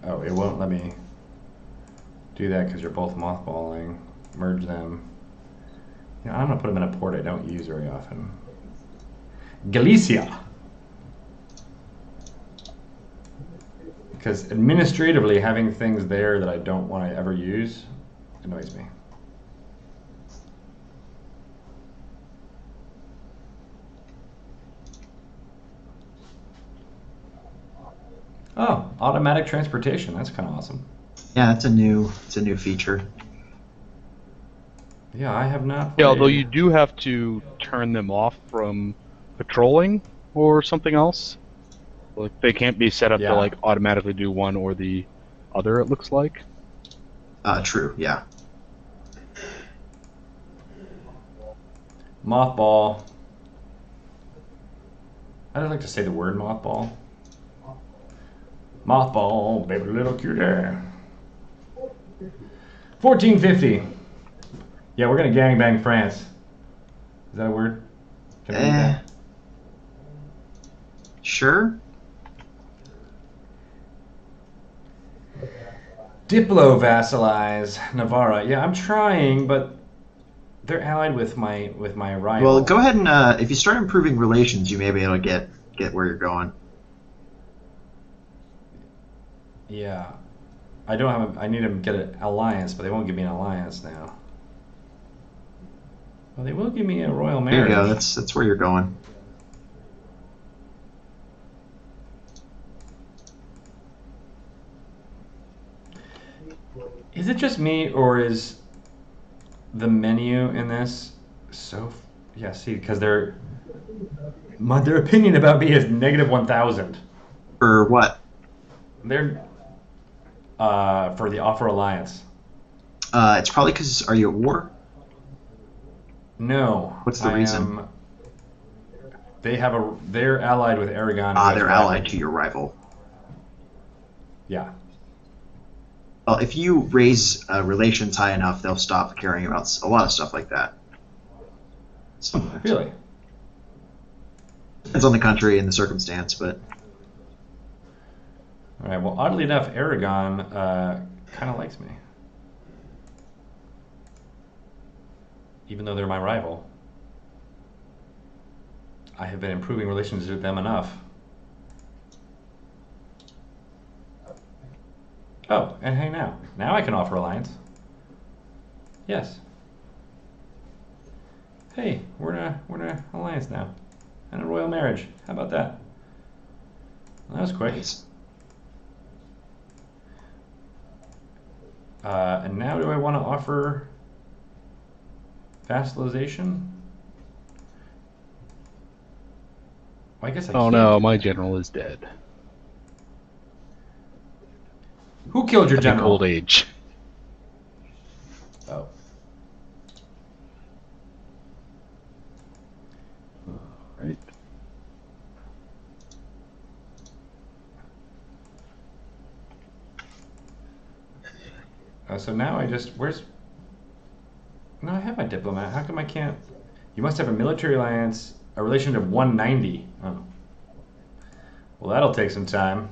Oh, it won't let me do that because you're both mothballing. Merge them. You know, I'm going to put them in a port I don't use very often. Galicia. Because administratively, having things there that I don't want to ever use annoys me. Oh, automatic transportation. That's kind of awesome.
Yeah, it's a new feature.
Yeah, I have not
Yeah, although
played-
you do have to turn them off from patrolling or something else. Like they can't be set up
Yeah.
to like automatically do one or the other. It looks like.
True, yeah.
Mothball. I don't like to say the word mothball. Mothball, baby little cutie. 1450. Yeah, we're gonna gangbang France. Is that a word? Can I read that?
Sure.
Diplo vassalize Navarra. Yeah, I'm trying, but they're allied with my rival.
Well, go ahead and if you start improving relations, you may be able to get where you're going.
Yeah, I don't have. I need to get an alliance, but they won't give me an alliance now. Well, they will give me a royal
There
marriage.
you go. That's where you're going.
Is it just me, or is the menu in this so? Yeah, see, because their opinion about me is -1000.
For what?
They're for the offer alliance.
It's probably because are you at war?
No.
What's the reason?
They're allied with Aragon.
They're allied to your rival.
Yeah.
Well, if you raise relations high enough, they'll stop caring about a lot of stuff like that. Sometimes.
Really?
Depends on the country and the circumstance, but
All right. Well, oddly enough, Aragon kind of likes me, even though they're my rival. I have been improving relations with them enough. Oh, and hey, now I can offer alliance. Yes. Hey, we're in a alliance now, and a royal marriage. How about that? Well, that was quick.
nice.
And now do I want to offer vassalization? Well, I guess I
Oh
can't
no,
do
my
that.
general is dead.
Who killed your
In
general?
old age.
Oh. So now I just where's? No, I have my diplomat. How come I can't? You must have a military alliance, a relation of 190. Oh. Well, that'll take some time.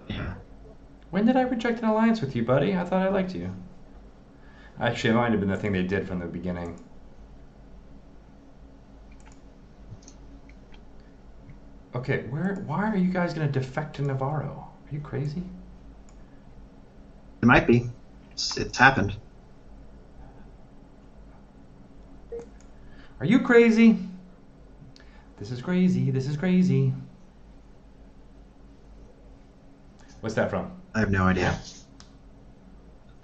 Yeah.
When did I reject an alliance with you, buddy? I thought I liked you. Actually, it might have been the thing they did from the beginning. Okay, why are you guys going to defect to Navarro? Are you crazy?
It might be. It's happened.
Are you crazy? This is crazy. This is crazy. What's that from?
I have no idea.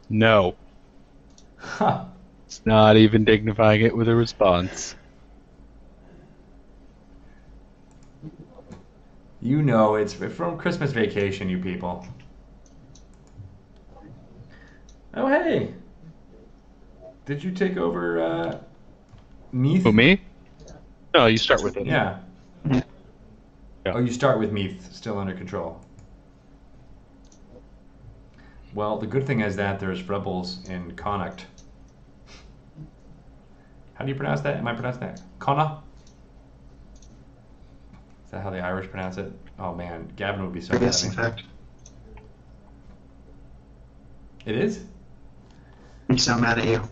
No.
Huh.
It's not even dignifying it with a response.
You know it's from Christmas Vacation, you people. Oh, hey. Did you take over Meath?
Who, me? No, you start with it.
Yeah.
Yeah.
Oh, you start with Meath, still under control. Well, the good thing is that there's rebels in Connacht. How do you pronounce that? Am I pronouncing that? Connacht? Is that how the Irish pronounce it? Oh man, Gavin would be so mad
Yes,
at
in
me.
fact.
It is?
They sound mad at you.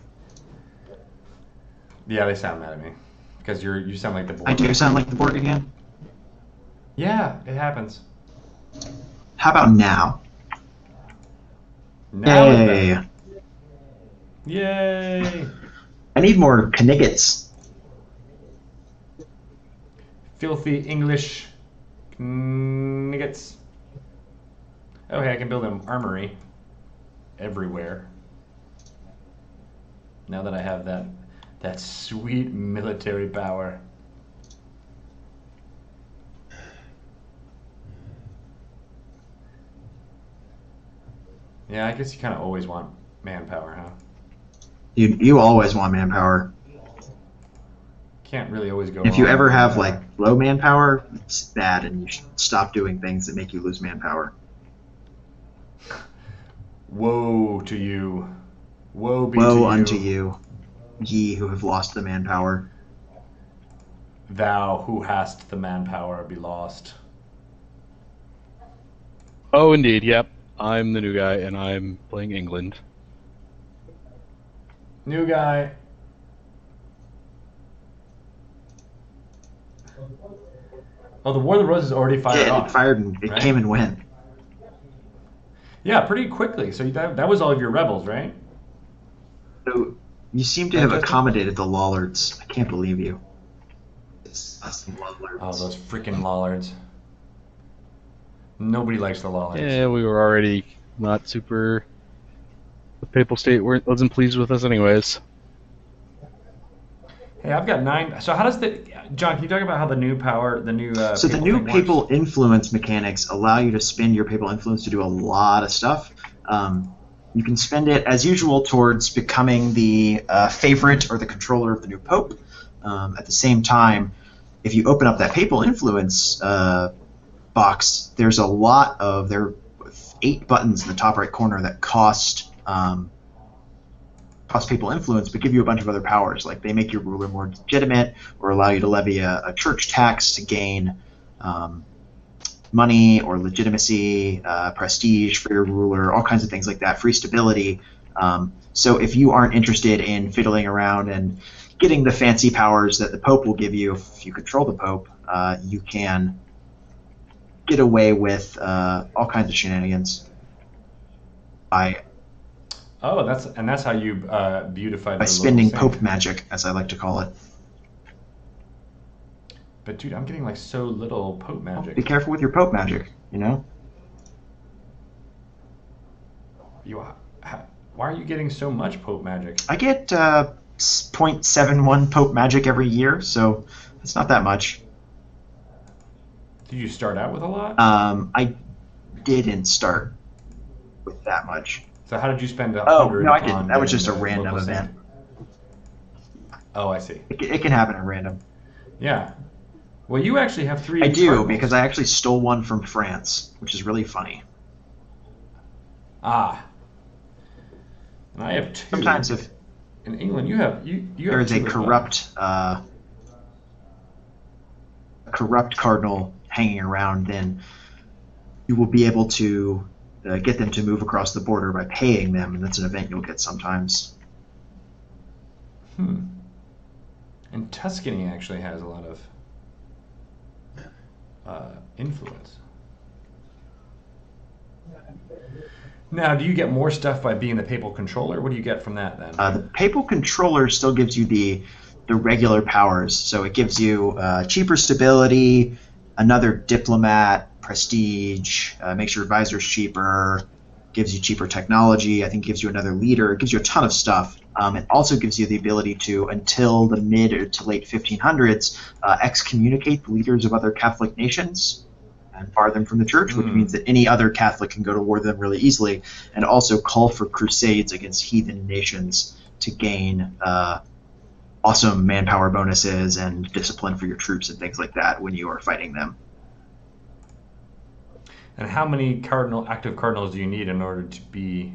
Yeah, they sound mad at me. Because you sound like the boy.
I do sound like the Borg again.
Yeah, it happens.
How about now?
Now it's
Hey,
better. Yay!
I need more Kniggets.
Filthy English nuggets. Oh, hey, I can build an armory everywhere. Now that I have that sweet military power. Yeah, I guess you kind of always want manpower, huh?
You always want manpower.
Can't really always go
If you
wrong
ever
with
have
manpower.
like low manpower, it's bad, and you should stop doing things that make you lose manpower.
Woe to you. Woe be to
Woe
you.
unto you, ye who have lost the manpower.
Thou who hast the manpower be lost.
Oh, indeed. Yep. I'm the new guy, and I'm playing England.
New guy. Oh, the War of the Roses already fired
Yeah,
off.
it fired and it
right?
came and went.
Yeah, pretty quickly. So that was all of your rebels, right?
So you seem to
Yeah,
have
Justin?
accommodated the Lollards. I can't believe you. It's us and Lollards.
Oh, those freaking Lollards. Nobody likes the Lollards.
Yeah, we were already not super. The Papal State wasn't pleased with us, anyways.
Hey, I've got 9. So how does John? Can you talk about how the new power, the new
So the
papal
new
thing
papal
works?
influence mechanics allow you to spend your papal influence to do a lot of stuff. You can spend it, as usual, towards becoming the favorite or the controller of the new pope. At the same time, if you open up that papal influence box, there are 8 buttons in the top right corner that cost papal influence, but give you a bunch of other powers. Like they make your ruler more legitimate, or allow you to levy a church tax to gain money or legitimacy, prestige for your ruler, all kinds of things like that, free stability. So if you aren't interested in fiddling around and getting the fancy powers that the Pope will give you if you control the Pope, you can get away with all kinds of shenanigans by
That's how you beautify the
by
local
spending
saint.
Pope magic, as I like to call it.
But dude, I'm getting like so little Pope magic.
Be careful with your Pope magic, you know?
Why are you getting so much Pope magic?
I get 0.71 Pope magic every year, so it's not that much.
Did you start out with a lot?
I didn't start with that much.
So how did you spend 100?
Oh, no, I didn't.
on
That was
getting
just a
the
random
local
event.
saint? Oh, I see.
It can happen at random.
Yeah. Well, you actually have 3
I do,
cardinals.
because I actually stole one from France, which is really funny.
Ah. And I have 2.
Sometimes if
In England, you have
there is a
2 as well.
corrupt cardinal hanging around, then you will be able to get them to move across the border by paying them, and that's an event you'll get sometimes.
And Tuscany actually has a lot of influence. Now, do you get more stuff by being the papal controller? What do you get from that then?
The papal controller still gives you the regular powers, so it gives you cheaper stability, another diplomat, prestige, makes your advisors cheaper, gives you cheaper technology, I think gives you another leader, it gives you a ton of stuff. It also gives you the ability to, until the mid to late 1500s, excommunicate the leaders of other Catholic nations and bar them from the church, which means that any other Catholic can go to war with them really easily, and also call for crusades against heathen nations to gain awesome manpower bonuses and discipline for your troops and things like that when you are fighting them.
And how many active cardinals do you need in order to be...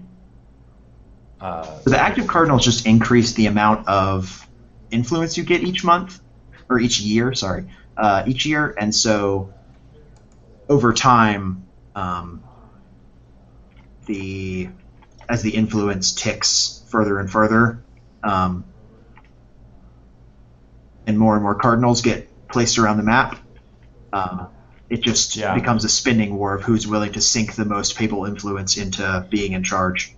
So the active cardinals just increase the amount of influence you get each month, or each year, sorry. Each year, and so over time, as the influence ticks further and further, and more cardinals get placed around the map, it just becomes a spending war of who's willing to sink the most papal influence into being in charge.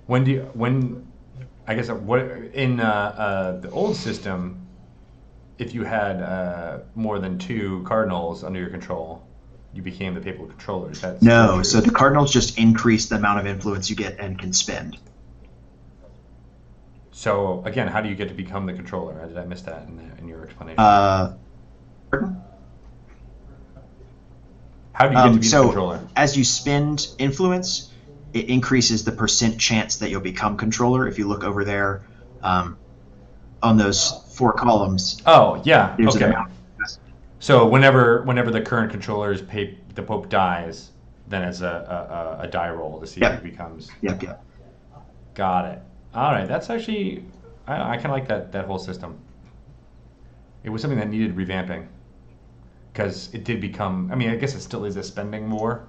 What in the old system, if you had more than 2 cardinals under your control, you became the papal controller. Is that
no, so the cardinals just increase the amount of influence you get and can spend.
So again, how do you get to become the controller? Did I miss that in your explanation?
Pardon?
How do you get to be the controller?
As you spend influence, it increases the % chance that you'll become controller. If you look over there on those 4 columns.
Oh, yeah.
There's
Okay.
an amount.
So whenever the current controller the Pope dies, then it's a die roll to see who becomes.
Yep.
Got it. All right. That's actually I kind of like that whole system. It was something that needed revamping because it did become. I mean, I guess it still is a spending war.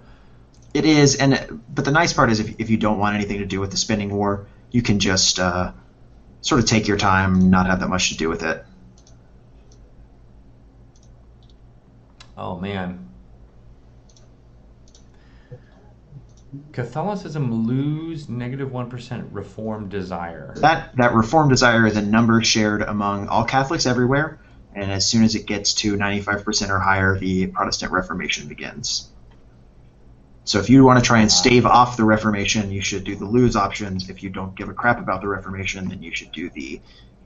It is, but the nice part is if you don't want anything to do with the spending war, you can just sort of take your time, not have that much to do with it.
Oh man. Catholicism lose -1% reform desire.
That reform desire is a number shared among all Catholics everywhere, and as soon as it gets to 95% or higher, the Protestant Reformation begins. So if you want to try and stave off the Reformation, you should do the lose options. If you don't give a crap about the Reformation, then you should do the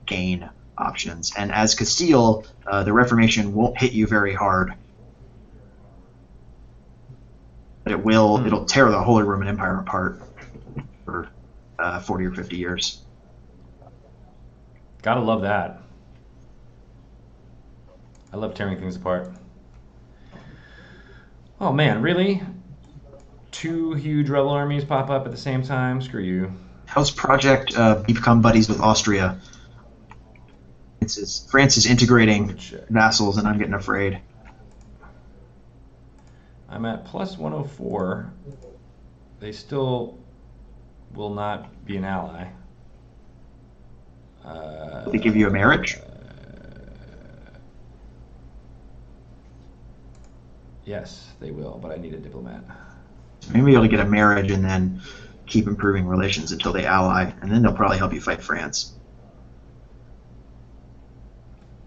gain options. And as Castile, the Reformation won't hit you very hard. But it'll tear the Holy Roman Empire apart for 40 or 50 years.
Gotta love that. I love tearing things apart. Oh man, really? 2 huge rebel armies pop up at the same time? Screw you.
How's Project become buddies with Austria? France is integrating vassals, and I'm getting afraid.
I'm at +104. They still will not be an ally.
They give you a marriage?
Yes, they will, but I need a diplomat.
Maybe you'll get a marriage and then keep improving relations until they ally, and then they'll probably help you fight France.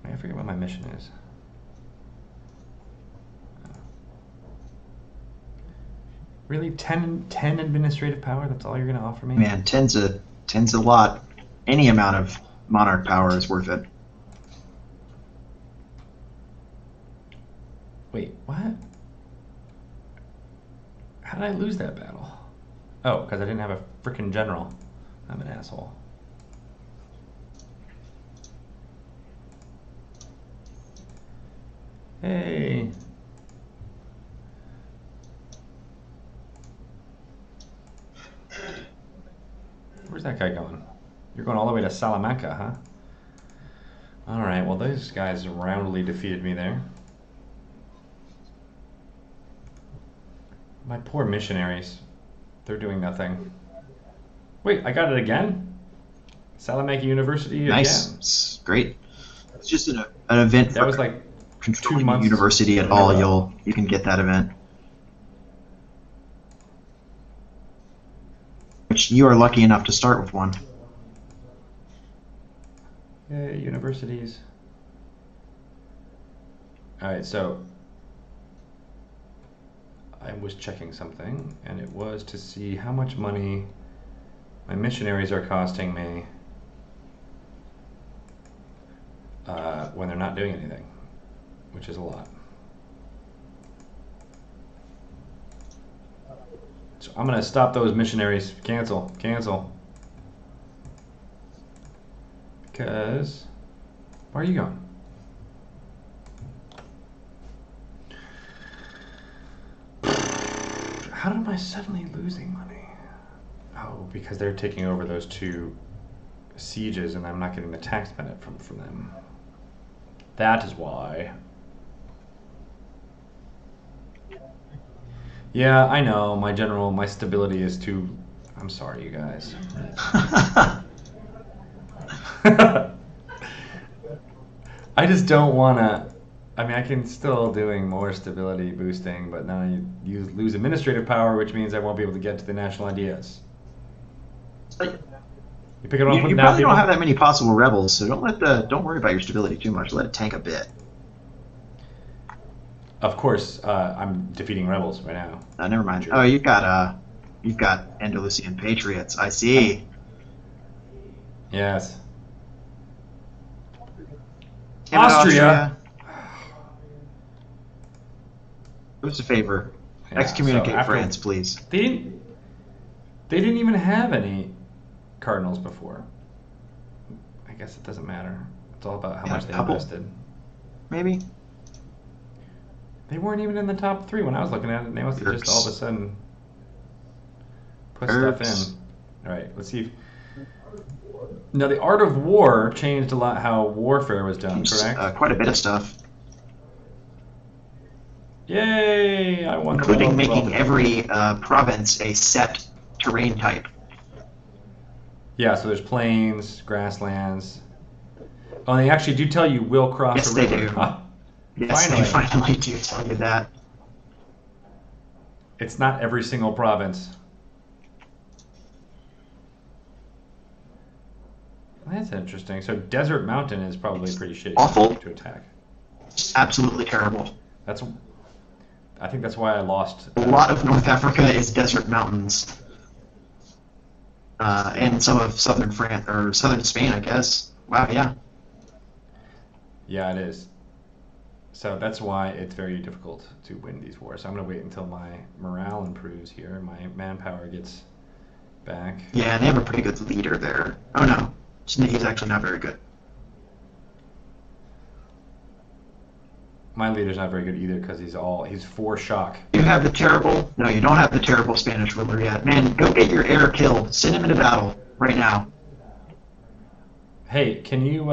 I forget what my mission is. Really, 10 administrative power? That's all you're going to offer me?
Man, 10's a lot. Any amount of monarch power is worth it.
Wait, what? How did I lose that battle? Oh, because I didn't have a freaking general. I'm an asshole. Hey. You're going all the way to Salamanca, huh? All right. Well, those guys roundly defeated me there. My poor missionaries. They're doing nothing. Wait, I got it again? Salamanca University again.
Nice. It's great. It's just an event
That
for
was like 2
controlling
months
the university at
in a
all.
row.
You can get that event. Which you are lucky enough to start with one.
Yay, universities. Alright, so I was checking something, and it was to see how much money my missionaries are costing me when they're not doing anything, which is a lot. So I'm going to stop those missionaries. Cancel. Because, where are you going? How am I suddenly losing money? Oh, because they're taking over those 2 sieges and I'm not getting the tax benefit from them. That is why. Yeah, I know. My stability is too... I'm sorry, you guys. I just don't want to... I mean, I can still doing more stability boosting, but now you lose administrative power, which means I won't be able to get to the national ideas. You pick it up,
You probably don't have that many possible rebels, so don't worry about your stability too much. Let it tank a bit.
Of course, I'm defeating rebels right now.
Never mind. Oh, you've got Andalusian patriots. I see.
Yes.
Damn it,
Austria.
Do us a favor.
Yeah,
Excommunicate
so after-
France, please.
They didn't even have any cardinals before. I guess it doesn't matter. It's all about how much they
couple.
invested.
Maybe.
They weren't even in the top 3 when I was looking at it. They must have just all of a sudden put stuff in. All right, let's see. Now, the art of war changed a lot how warfare was done, correct?
Quite a bit of stuff.
Yay! I won.
Including making every province a set terrain type.
Yeah, so there's plains, grasslands. Oh, they actually do tell you will cross
Yes,
a
they
river.
do.
Huh.
Yes,
Finally.
they finally do tell you that.
It's not every single province. That's interesting. So Desert Mountain is probably pretty shitty
Awful.
to attack.
Absolutely terrible.
I think that's why I lost.
A lot of North Africa is desert mountains. And some of southern France, or southern Spain, I guess. Wow, yeah.
Yeah, it is. So that's why it's very difficult to win these wars. So I'm going to wait until my morale improves here. My manpower gets back.
Yeah, they have a pretty good leader there. Oh no, he's actually not very good.
My leader's not very good either because he's 4 shock.
You have the terrible... No, you don't have the terrible Spanish ruler yet. Man, go get your heir killed. Send him into battle right now.
Hey, can you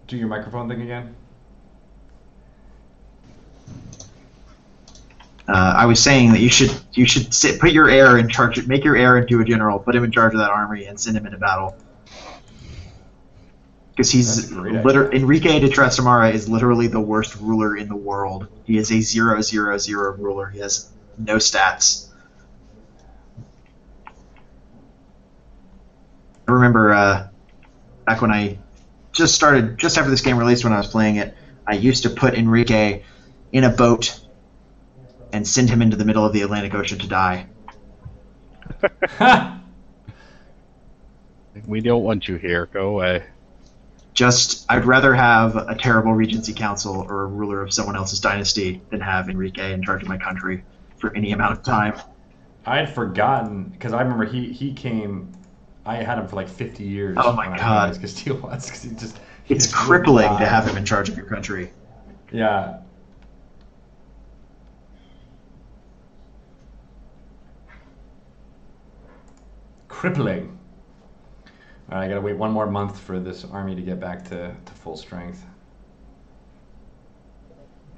do your microphone thing again?
I was saying that you should put your heir in charge. Make your heir into a general. Put him in charge of that army and send him into battle. Because he's Enrique de Trastamara is literally the worst ruler in the world. He is a 0-0-0 ruler. He has no stats. I remember back when I just after this game released, when I was playing it, I used to put Enrique in a boat and send him into the middle of the Atlantic Ocean to die.
We don't want you here. Go away.
I'd rather have a terrible regency council or a ruler of someone else's dynasty than have Enrique in charge of my country for any amount of time.
I had forgotten, because I remember he came... I had him for like 50 years.
Oh my god. It's crippling to have him in charge of your country.
Yeah. Crippling. Alright, I gotta wait 1 more month for this army to get back to full strength.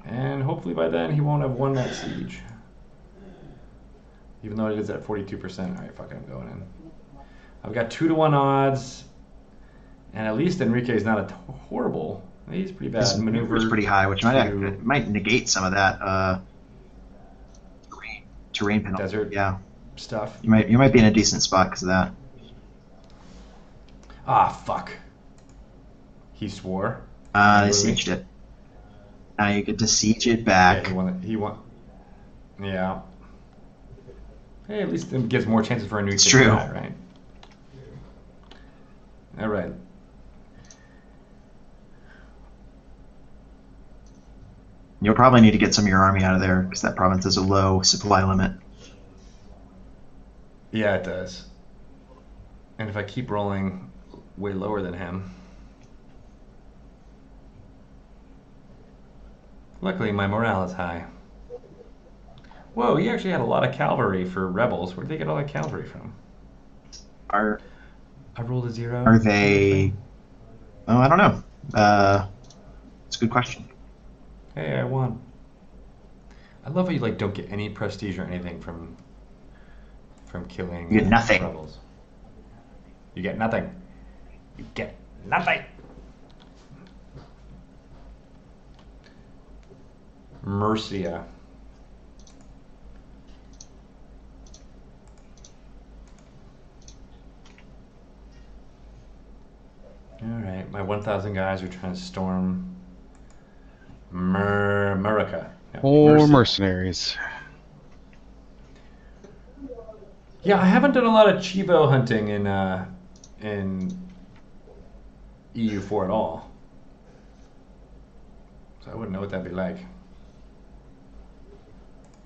And hopefully by then he won't have won that siege. Even though it is at 42%. Alright, fuck it, I'm going in. I've got 2-to-1 odds. And at least Enrique's not a horrible. He's pretty bad.
His maneuver's pretty high, which might negate some of that terrain penalty.
Desert stuff.
You might be in a decent spot because of that.
Ah, fuck. He swore.
They sieged it. Now you get to siege it back.
Yeah, he won. Yeah. Hey, at least it gives more chances for Enrique
It's true.
to die, right? All right.
You'll probably need to get some of your army out of there because that province has a low supply limit.
Yeah, it does. And if I keep rolling way lower than him. Luckily, my morale is high. Whoa, he actually had a lot of cavalry for rebels. Where did they get all that cavalry from?
I
rolled a 0.
Are they... Oh, I don't know. It's a good question.
Hey, I won. I love how you don't get any prestige or anything from killing
You get nothing.
rebels. You get nothing. You get nothing. Mercia. Alright, my 1,000 guys are trying to storm Murica. Yeah,
More
Mercia.
mercenaries.
Yeah, I haven't done a lot of Chivo hunting in EU4 at all. So I wouldn't know what that'd be like.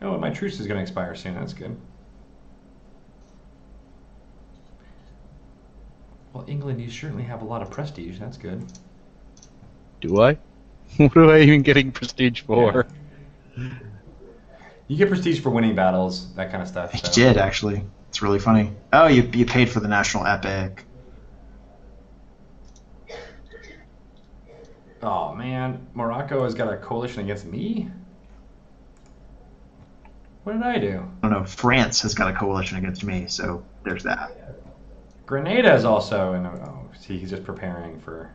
Oh, and my truce is going to expire soon. That's good. Well, England, you certainly have a lot of prestige. That's good.
Do I? What am I even getting prestige for?
Yeah. You get prestige for winning battles, that kind of stuff.
You did, actually. It's really funny. Oh, you paid for the national epic.
Oh, man. Morocco has got a coalition against me? What did I do?
I don't know. France has got a coalition against me, so there's that.
Grenada is also in. Oh, see, he's just preparing for.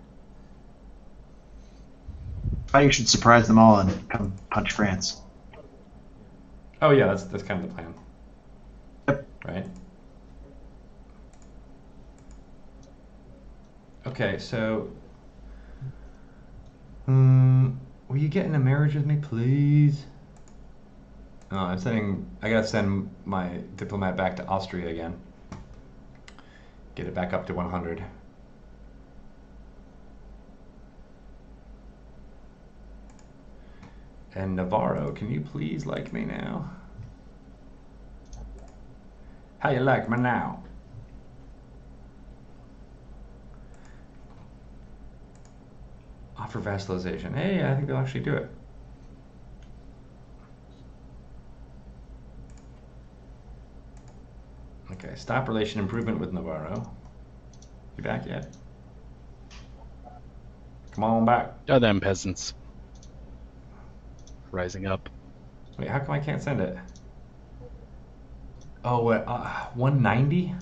I thought you should surprise them all and come punch France.
Oh yeah, that's kind of the plan.
Yep.
Right. Okay, so. Will you get in a marriage with me, please? Oh, I gotta send my diplomat back to Austria again. Get it back up to 100. And Navarro, can you please like me now? How you like me now? Offer vassalization. Hey, I think they'll actually do it. Okay, stop relation improvement with Navarro. You back yet? Come on back.
Oh, them peasants. Rising up.
Wait, how come I can't send it? Oh, 190? How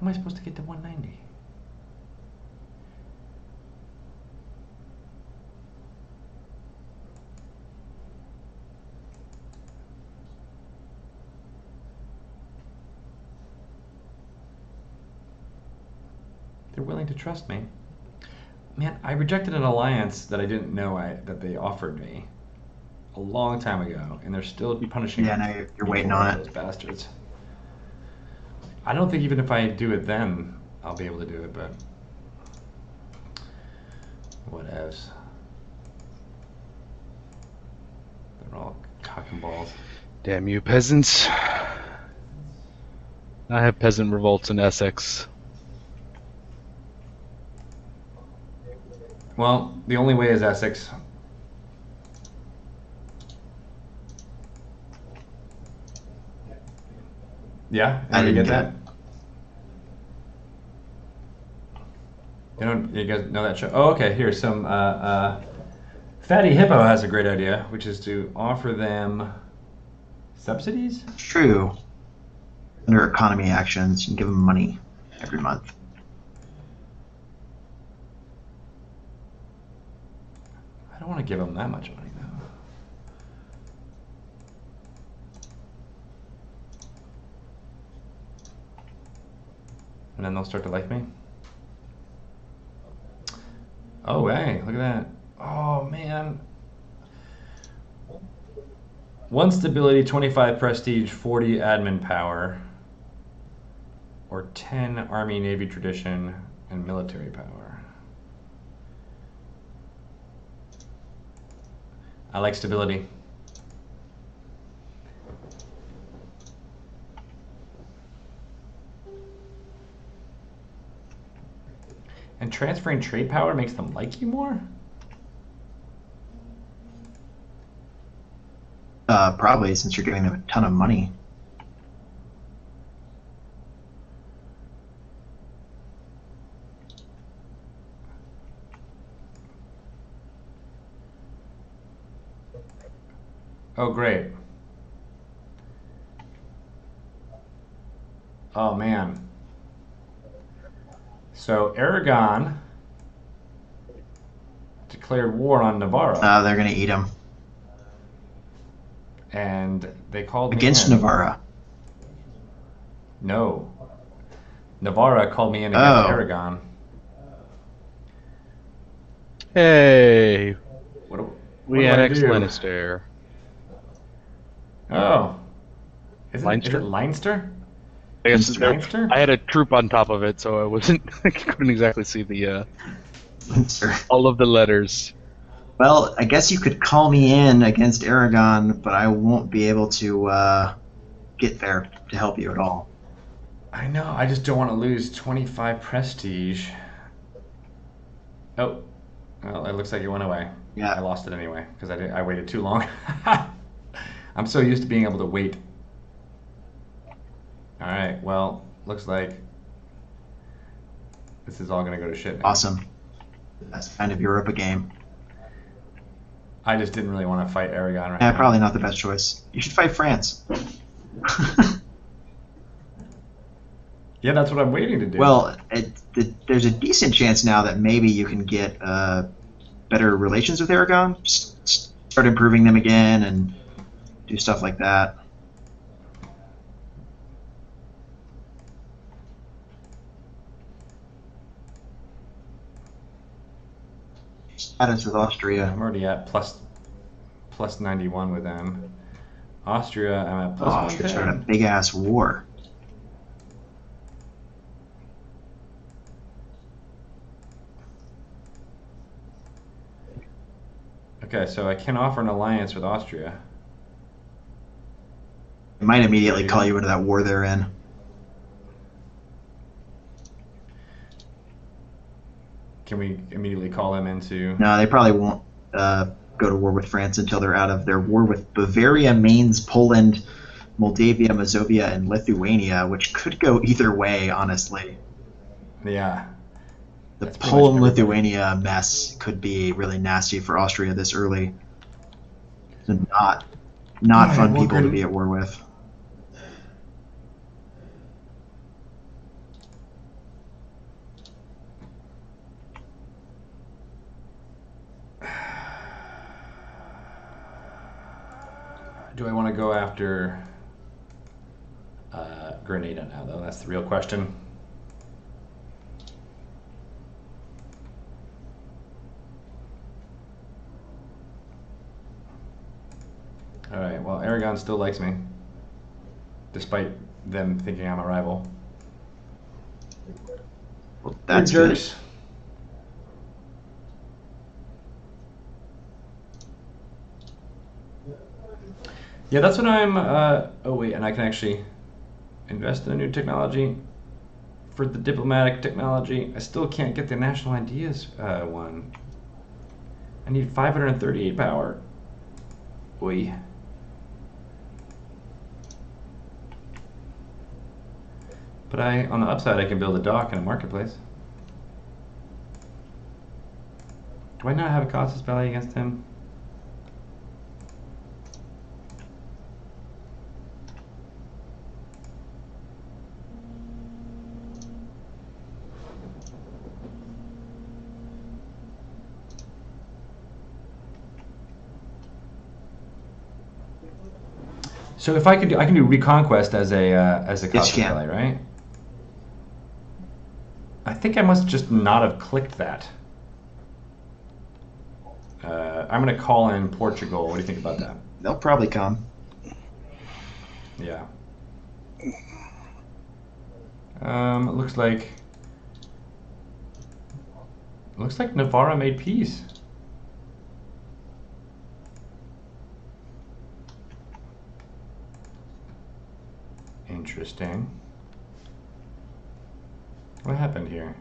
am I supposed to get to 190? They're willing to trust me. Man, I rejected an alliance that I didn't know that they offered me a long time ago, and they're still punishing me.
Yeah, now you're waiting on it.
Those bastards. I don't think even if I do it then, I'll be able to do it, but whatevs. They're all cock and balls.
Damn you, peasants. I have peasant revolts in Essex.
Well, the only way is Essex. Yeah,
I
did you
didn't
get that? You guys know that show? Oh, okay. Here's some. Fatty Hippo has a great idea, which is to offer them subsidies.
True. Under economy actions, you can give them money every month.
I don't want to give them that much money though. And then they'll start to like me. Oh, hey, look at that. Oh, man. 1 stability, 25 prestige, 40 admin power, or 10 Army, Navy tradition, and military power. I like stability. And transferring trade power makes them like you more?
Probably, since you're giving them a ton of money.
Oh, great. Oh, man. So Aragon declared war on Navarro.
They're going to eat him.
And they called me
Against
in.
Navarra.
No. Navarra called me in against
Oh.
Aragon.
Hey,
What do
we
I
annexed
do?
Leinster.
Oh. Is
Leinster?
it Leinster?
I guess
Leinster?
I had a troop on top of it, so I wasn't. I couldn't exactly see the
Leinster.
all of the letters.
Well, I guess you could call me in against Aragon, but I won't be able to get there to help you at all.
I know, I just don't want to lose 25 prestige. Oh. Well, it looks like it went away.
Yeah.
I lost it anyway, because I waited too long. I'm so used to being able to wait. Alright, well, looks like this is all going to go to shit now.
Awesome. That's kind of Europa game.
I just didn't really want to fight Aragon right
Yeah,
now.
probably not the best choice. You should fight France.
Yeah, that's what I'm waiting to do.
Well, there's a decent chance now that maybe you can get better relations with Aragon. Just start improving them again and do stuff like that. Status with Austria.
I'm already at plus 91 with them. Austria, I'm at plus
Austria started a
110.
big ass war.
Okay, so I can offer an alliance with Austria.
It might immediately call you into that war they're in.
Can we immediately call them into...
No, they probably won't go to war with France until they're out of their war with Bavaria, Mainz, Poland, Moldavia, Mazovia, and Lithuania, which could go either way, honestly.
Yeah.
The
That's pretty much
Poland-Lithuania mess could be really nasty for Austria this early. So not
Alright,
fun
well,
people to
good.
be at war with.
Do I want to go after Grenada now, though? That's the real question. Alright, well, Aragon still likes me, despite them thinking I'm a rival.
Well, that's
They're
good.
jerks. Yeah, that's what I'm. Oh wait, and I can actually invest in a new technology for the diplomatic technology. I still can't get the national ideas one. I need 538 power. Oy. But on the upside, I can build a dock and a marketplace. Do I not have a casus belli against him? So if I can do Reconquest as a
Yes,
casus
you can.
belli, right? I think I must just not have clicked that. I'm going to call in Portugal. What do you think about that?
They'll probably come.
Yeah. It looks like Navarra made peace. Interesting. What happened here?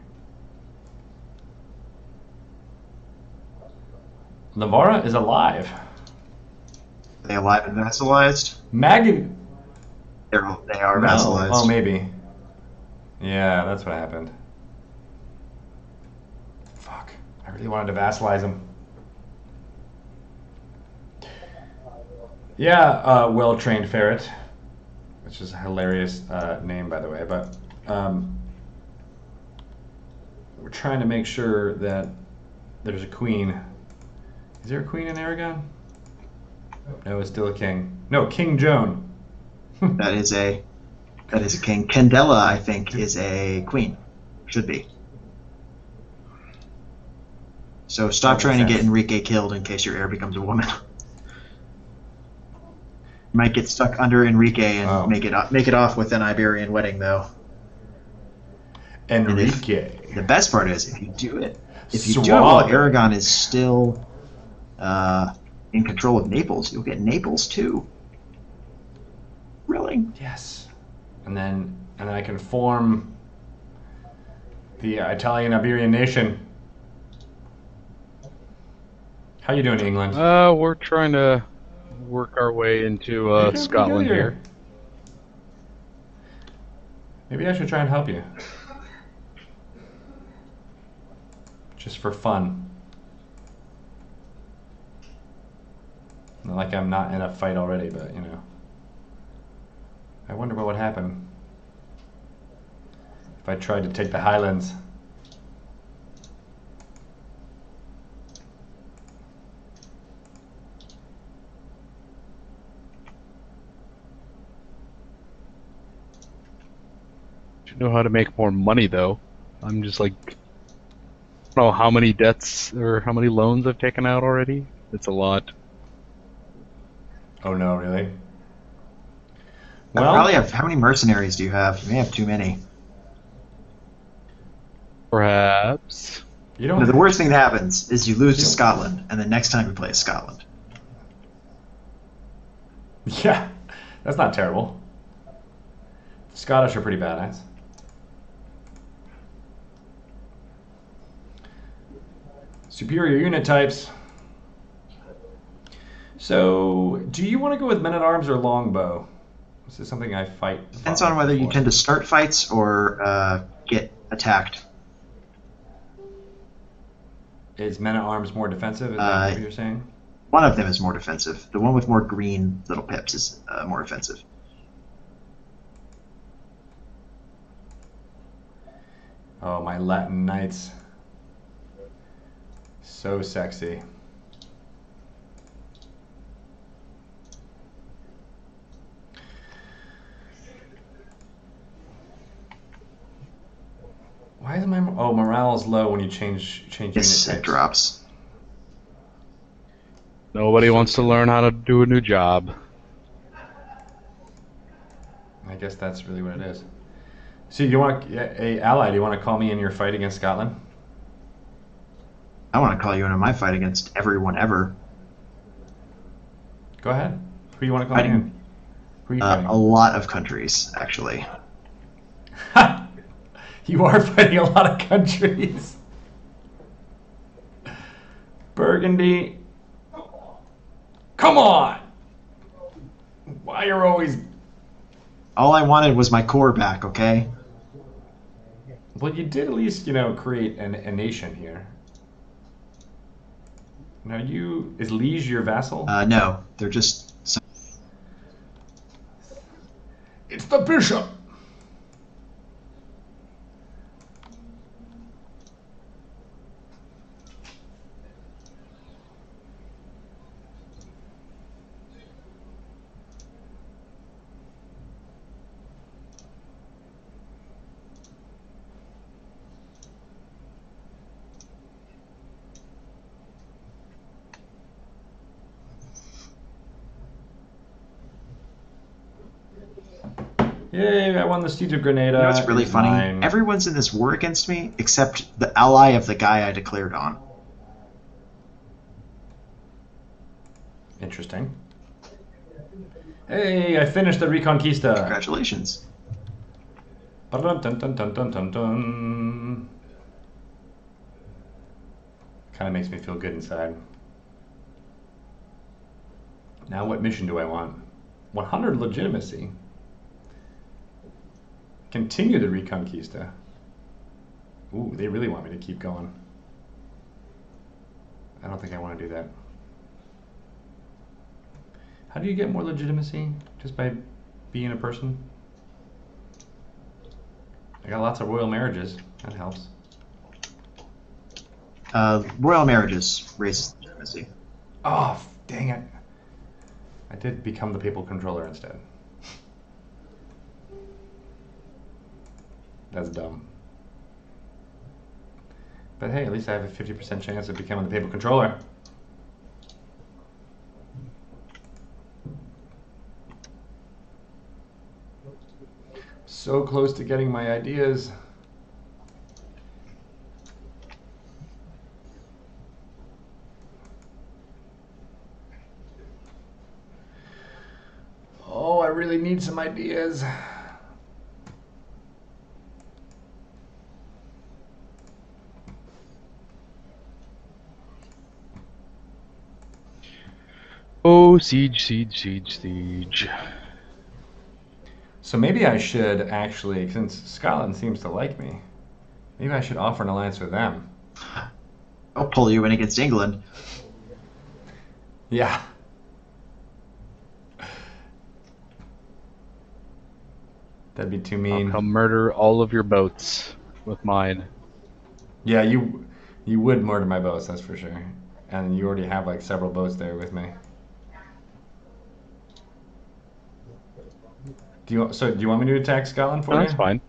Navarra is alive.
Are they alive and vassalized?
Maggie.
They are vassalized.
Oh, maybe. Yeah, that's what happened. Fuck. I really wanted to vassalize him. Yeah, well-trained ferret, which is a hilarious name, by the way. But we're trying to make sure that there's a queen. Is there a queen in Aragon? No, it's still a king. No, King Joan.
That is a king. Candela, I think, is a queen. Should be. So stop trying to get Enrique killed in case your heir becomes a woman. You might get stuck under Enrique and make it off with an Iberian wedding, though.
Enrique.
The best part is if you do it while Aragon is still in control of Naples, you'll get Naples too. Really?
Yes. And then I can form the Italian Iberian nation. How you doing, England?
We're trying to work our way into Scotland here.
Maybe I should try and help you. Just for fun. Not like I'm not in a fight already, but you know. I wonder what would happen if I tried to take the Highlands.
Should know how to make more money, though. I'm just like, I don't know how many debts or how many loans I've taken out already. It's a lot.
Oh no, really?
I probably have. How many mercenaries do you have? You may have too many.
Perhaps.
You don't.
The worst thing that happens is you lose to Scotland, and the next time you play is Scotland.
Yeah, that's not terrible. The Scottish are pretty badass. Superior unit types. So, do you want to go with men-at-arms or longbow? This is something I fight.
Depends on whether you tend to start fights or get attacked.
Is men-at-arms more defensive? Is that what you're saying?
One of them is more defensive. The one with more green little pips is more offensive.
Oh, my Latin knights. So sexy. Why is my morale is low when you change unit
Yes,
types?
it drops.
Nobody wants to learn how to do a new job.
I guess that's really what it is. So you want a ally? Do you want to call me in your fight against Scotland?
I want to call you into my fight against everyone ever.
Go ahead. Who do you want to call me in? Who are you fighting?
A lot of countries, actually.
You are fighting a lot of countries. Burgundy. Come on! Why are you always...
All I wanted was my core back, okay?
Well, you did at least, create a nation here. Now is Liege your vassal?
No, they're just.
It's the bishop.
Yay, I won the Siege of Grenada.
You know what's really
It's
funny?
mine.
Everyone's in this war against me except the ally of the guy I declared on.
Interesting. Hey, I finished the Reconquista.
Congratulations.
Dun, dun, dun, dun, dun, dun, dun. Kind of makes me feel good inside. Now what mission do I want? 100 legitimacy. Continue the Reconquista. Ooh, they really want me to keep going. I don't think I want to do that. How do you get more legitimacy? Just by being a person? I got lots of royal marriages. That helps.
Royal marriages raises legitimacy.
Oh, dang it. I did become the papal controller instead. That's dumb. But hey, at least I have a 50% chance of becoming the papal controller. So close to getting my ideas. Oh, I really need some ideas.
Oh, siege, siege, siege, siege.
So maybe I should actually, since Scotland seems to like me, maybe I should offer an alliance with them.
I'll pull you in against England.
Yeah. That'd be too mean.
I'll come murder all of your boats with mine.
Yeah, you would murder my boats, that's for sure. And you already have like several boats there with me. Do you want me to attack Scotland for
No,
you?
that's fine.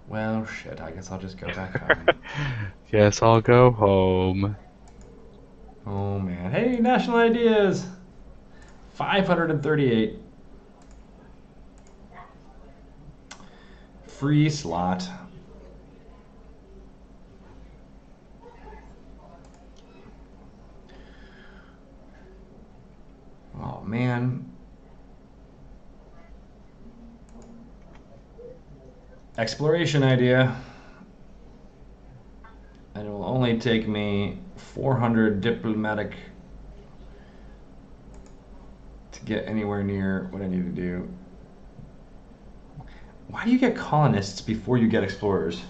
Well, shit, I guess I'll just go back home.
Guess I'll go home.
Oh man. Hey, national ideas! 538. Free slot. Oh man. Exploration idea. And it will only take me 400 diplomatic to get anywhere near what I need to do. Why do you get colonists before you get explorers?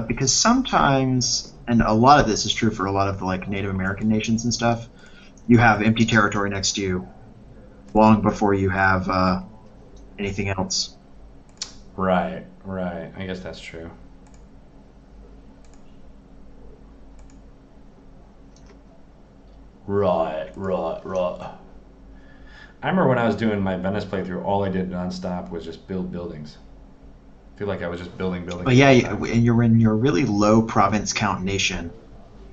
Because sometimes, and a lot of this is true for a lot of the like Native American nations and stuff, you have empty territory next to you long before you have anything else.
Right. I guess that's true. Right. I remember when I was doing my Venice playthrough, all I did nonstop was just build buildings. I feel like I was just building.
But yeah, and you're in your really low province count nation.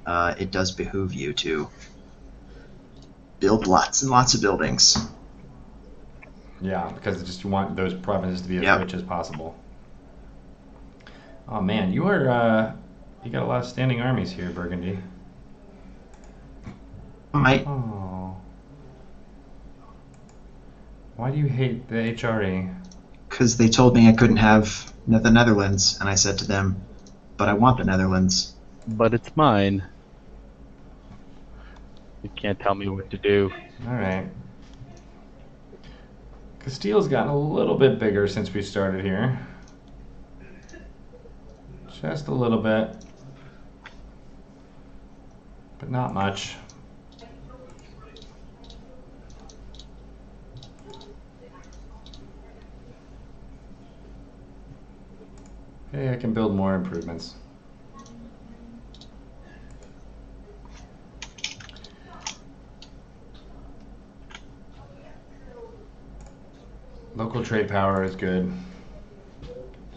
It does behoove you to build lots and lots of buildings.
Yeah, because you want those provinces to be as rich as possible. Oh man, you got a lot of standing armies here, Burgundy. Oh. Why do you hate the HRE?
Because they told me I couldn't have the Netherlands, and I said to them, but I want the Netherlands.
But it's mine. You can't tell me what to do.
Alright. Castile's gotten a little bit bigger since we started here. Just a little bit. But not much. Okay, I can build more improvements. Local trade power is good.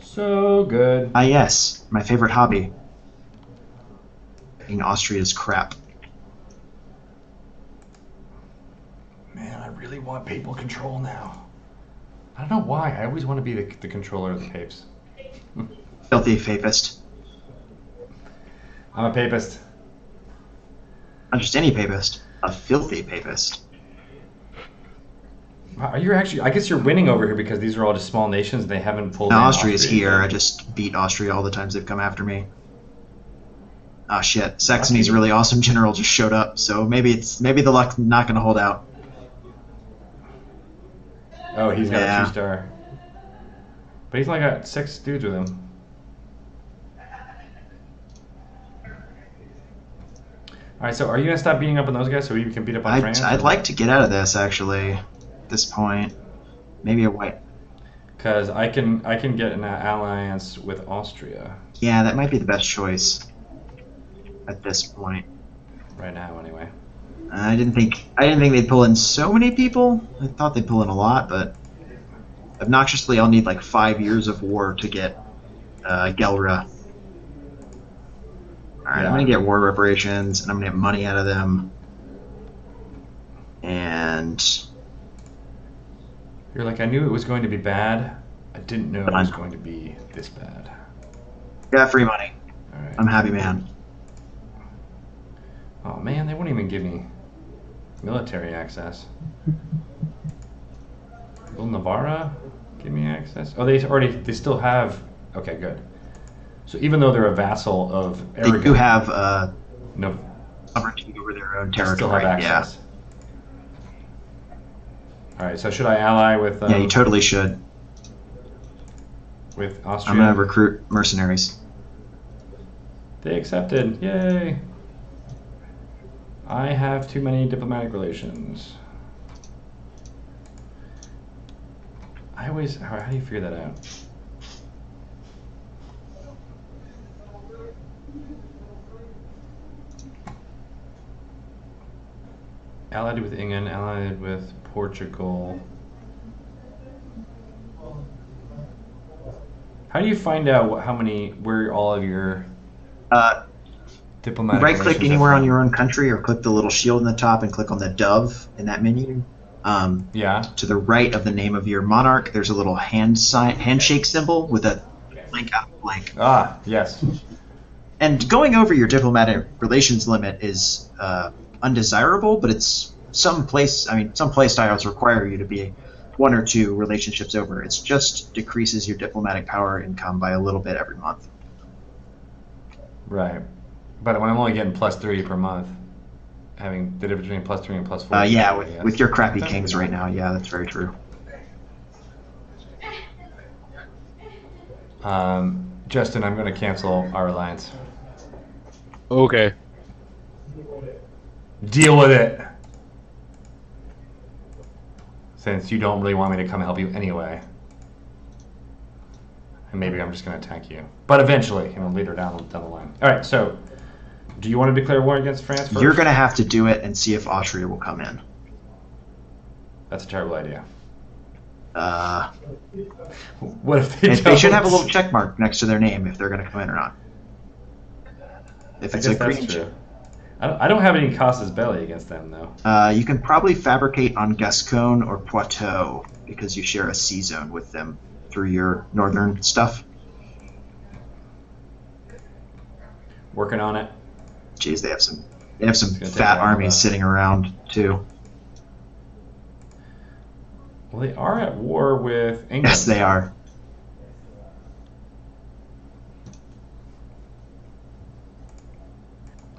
So good.
Ah, yes, my favorite hobby. Being Austria's crap.
Man, I really want papal control now. I don't know why. I always want to be the controller of the papes.
Filthy papist.
I'm a papist.
Not just any papist. A filthy papist.
Are you actually? I guess you're winning over here because these are all just small nations. They haven't pulled.
No,
in
Austria's here.
yet.
I just beat Austria all the times they've come after me. Oh shit! Saxony's really awesome general just showed up, so maybe the luck's not gonna hold out.
Oh, he's got
Yeah.
a 2-star. But he's only got 6 dudes with him. Alright, so are you gonna stop beating up on those guys so we can beat up on France?
I'd like to get out of this actually. At this point, maybe a white.
Because I can get an alliance with Austria
Yeah, that might be the best choice. At this point,
right now, anyway.
I didn't think they'd pull in so many people. I thought they'd pull in a lot, but obnoxiously, I'll need like 5 years of war to get Gelra. Alright, I'm gonna get war reparations, and I'm gonna get money out of them. And
You're like, I knew it was going to be bad. I didn't know it was
Done.
going to be this bad.
got free money.
Alright.
I'm a happy man.
Oh man, they won't even give me military access. Will Navarra give me access? Oh, they still have. Okay, good. So even though they're a vassal of Aragon,
They do have
no,
sovereignty over their own
they still
territory.
have
Yeah,
access. All right. So should I ally with?
yeah, you totally should.
With Austria.
I'm gonna recruit mercenaries.
They accepted. Yay! I have too many diplomatic relations. How do you figure that out? Allied with England, allied with Portugal. How do you find out where all of your diplomatic
Right-click
relations are
anywhere on
from?
your own country, or click the little shield in the top and click on the dove in that menu.
Yeah.
To the right of the name of your monarch, there's a little handshake symbol with a blank out blank.
Ah, yes.
And going over your diplomatic relations limit is undesirable, but it's some play styles require you to be 1 or 2 relationships over. It just decreases your diplomatic power income by a little bit every month.
Right. But when I'm only getting +3 per month, having the difference between +3 and +4.
Yeah,
I guess.
with your crappy kings right now, yeah, that's very true.
Justin, I'm going to cancel our alliance.
Okay.
Deal with it. Since you don't really want me to come help you anyway. And maybe I'm just going to attack you. But eventually, later down the line. All right, so do you want to declare war against France first?
You're going to have to do it and see if Austria will come in.
That's a terrible idea. What if
They should have a little check mark next to their name if they're going to come in or not. If it's a green check.
I don't have any casus belli against them, though.
You can probably fabricate on Gascogne or Poitou because you share a sea zone with them through your northern stuff.
Working on it.
Jeez, they have some
take
fat
a while,
armies
though.
sitting around too.
Well, they are at war with England.
Yes, they are.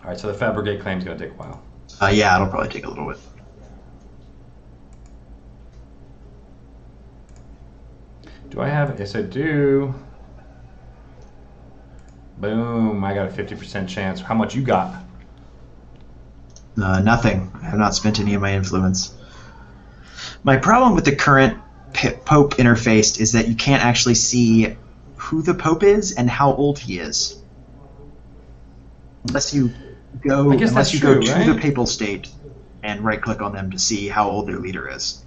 All right, so the fabricate claim is going to take a while.
Yeah, it'll probably take a little bit.
Do I have? Yes, I do. Boom! I got a 50% chance. How much you got?
Nothing. I have not spent any of my influence. My problem with the current Pope interface is that you can't actually see who the Pope is and how old he is. Unless you go,
I guess that's true,
to
right?
the papal state and right-click on them to see how old their leader is.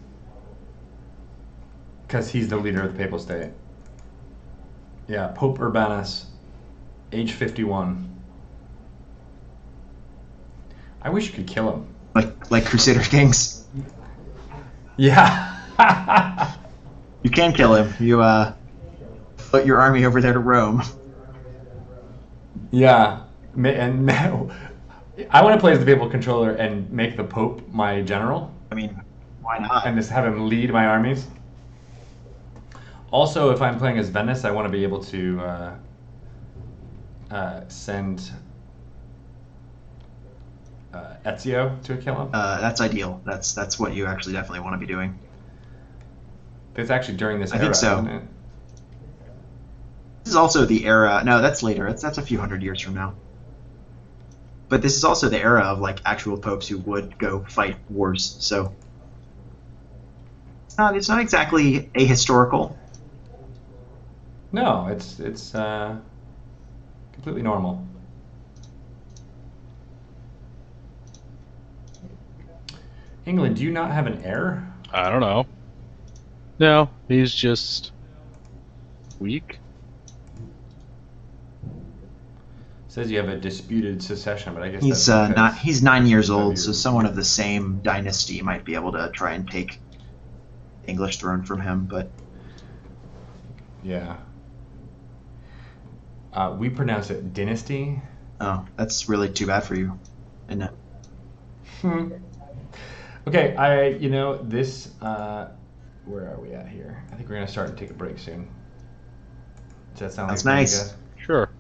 Because he's the leader of the papal state. Yeah, Pope Urbanus, age 51. I wish you could kill him.
Like Crusader Kings.
Yeah.
You can kill him. You put your army over there to Rome.
Yeah. And I want to play as the papal controller and make the Pope my general.
I mean, why not?
And just have him lead my armies. Also, if I'm playing as Venice, I want to be able to send Ezio to kill him.
That's ideal. That's what you actually definitely want to be doing.
It's actually during this
I
era,
think so.
isn't it?
This is also the era. No, that's later. That's a few hundred years from now. But this is also the era of like actual popes who would go fight wars. So it's not exactly ahistorical.
No, it's completely normal. England, do you not have an heir?
I don't know. No, he's just weak.
Says you have a disputed succession, but I guess
He's
that's because
not. He's 9 years
of
old, so
your-
someone of the same dynasty might be able to try and take the English throne from him. But
Yeah. We pronounce it dynasty.
oh, that's really too bad for you, isn't it?
Okay, this. Where are we at here? I think we're gonna start and take a break soon. Does that sound
Sounds
like
nice.
You guys?
Sure.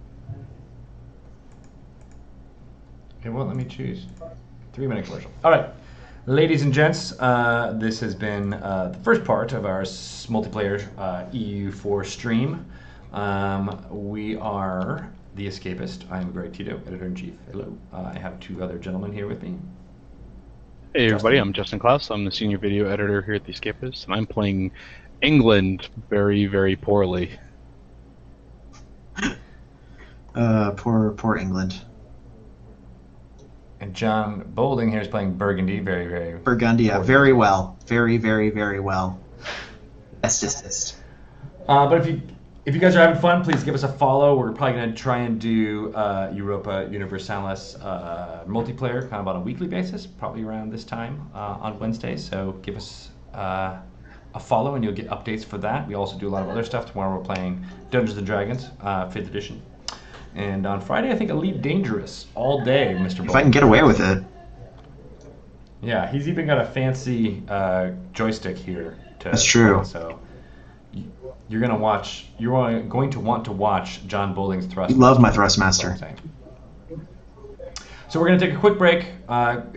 It won't let me choose. 3-minute commercial. All right, ladies and gents, this has been the first part of our multiplayer EU4 stream. We are the Escapist. I'm Greg Tito, editor-in-chief. Hello. I have two other gentlemen here with me.
Hey everybody,
Justin.
I'm Justin Klaus. I'm the senior video editor here at the Escapist, and I'm playing England very, very poorly.
Poor England.
And John Bolding here is playing Burgundy. Very, very.
Burgundia,
poorly.
very well. Very, very, very well. Bestest.
But if you guys are having fun, please give us a follow. We're probably going to try and do Europa Universalis multiplayer kind of on a weekly basis, probably around this time on Wednesdays. So give us a follow and you'll get updates for that. We also do a lot of other stuff. Tomorrow we're playing Dungeons & Dragons 5th edition. And on Friday, I think Elite Dangerous all day, Mr. Bolding.
If I can get away with it.
Yeah, he's even got a fancy joystick here.
That's true.
So you're going to want to watch John Bolding's Thrust.
You love my
That's all I'm
Thrustmaster.
saying. So we're going to take a quick break.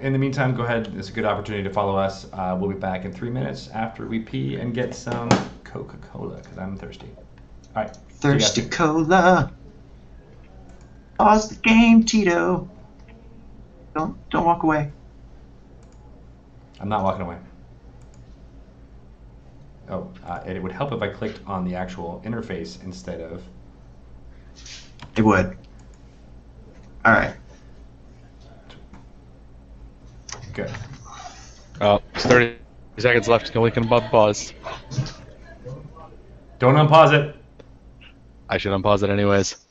In the meantime, go ahead. It's a good opportunity to follow us. We'll be back in 3 minutes after we pee and get some Coca-Cola because I'm thirsty. All right. see you guys
Thirsty
soon.
cola. Pause the game, Tito. Don't walk away.
I'm not walking away. Oh, it would help if I clicked on the actual interface instead of...
It would. All right.
Good.
Oh, it's 30 seconds left. Can we pause?
Don't unpause it.
I should unpause it anyways.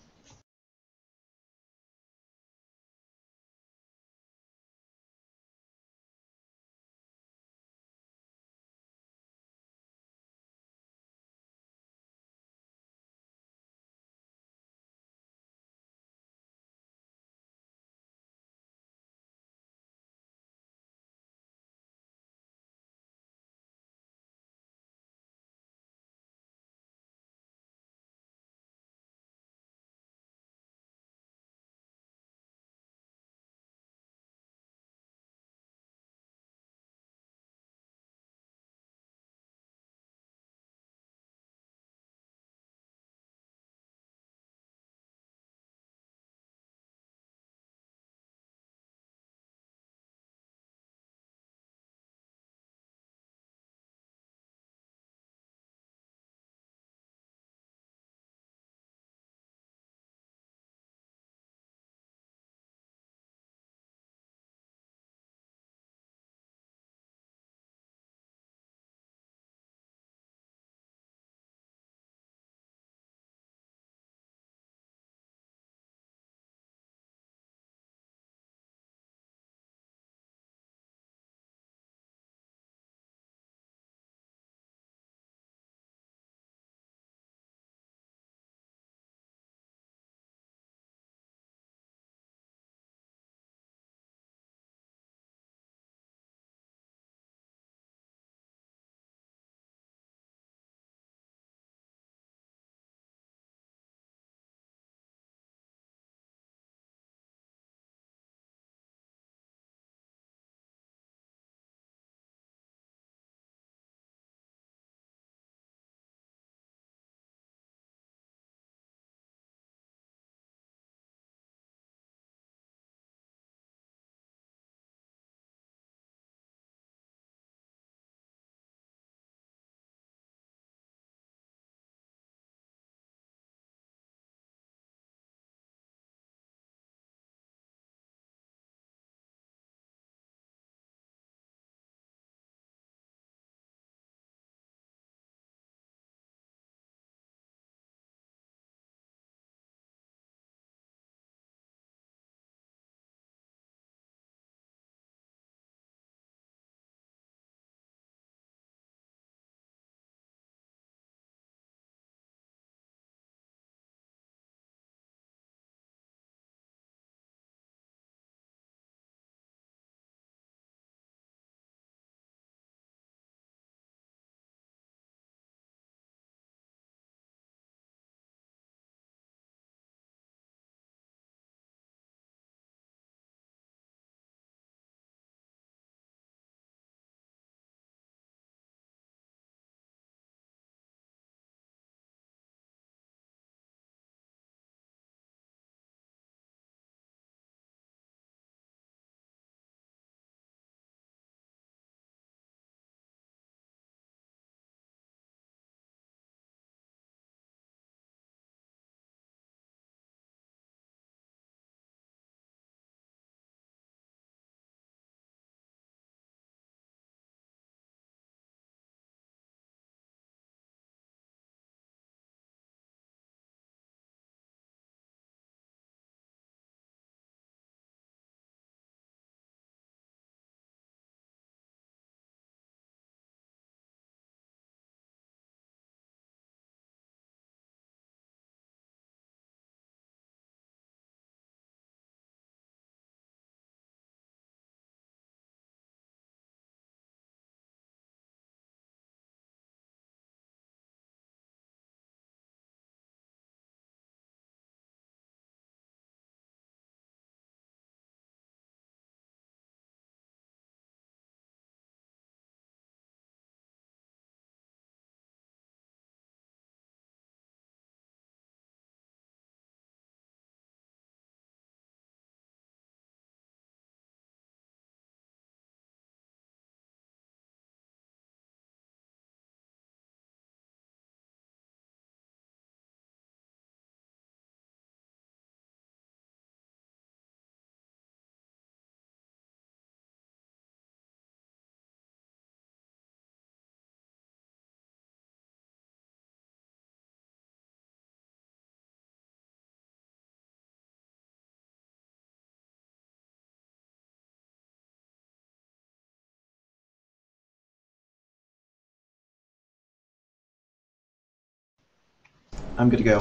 I'm good to go.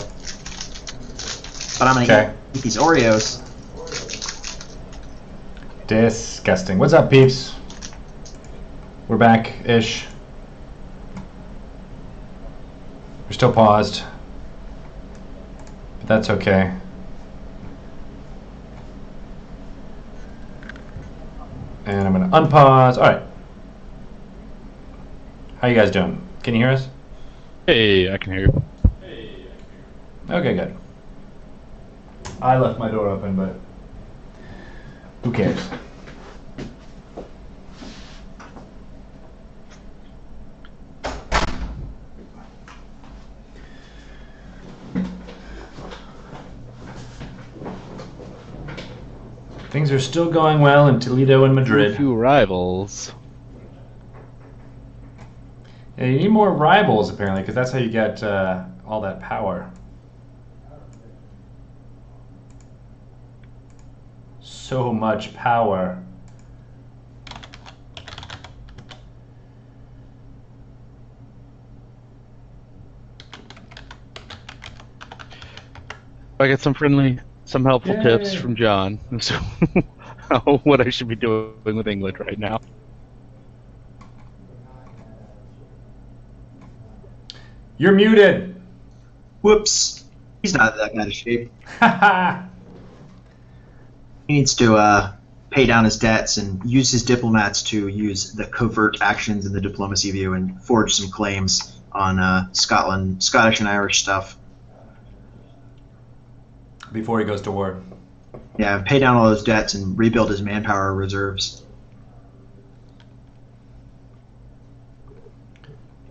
But I'm gonna eat these Oreos.
Disgusting. What's up, peeps? We're back-ish. We're still paused. But that's okay. And I'm gonna unpause. Alright. How you guys doing? Can you hear us?
Hey, I can hear you.
Okay, good. I left my door open, but who cares? Things are still going well in Toledo and Madrid.
Few rivals.
Yeah, you need more rivals, apparently, because that's how you get all that power. So much power.
I get some helpful
Yay.
tips from John. So, what I should be doing with England right now.
You're muted.
Whoops. He's not in that kind of shape.
Haha.
He needs to pay down his debts and use his diplomats to use the covert actions in the diplomacy view and forge some claims on Scottish and Irish stuff.
Before he goes to war.
Yeah, pay down all those debts and rebuild his manpower reserves.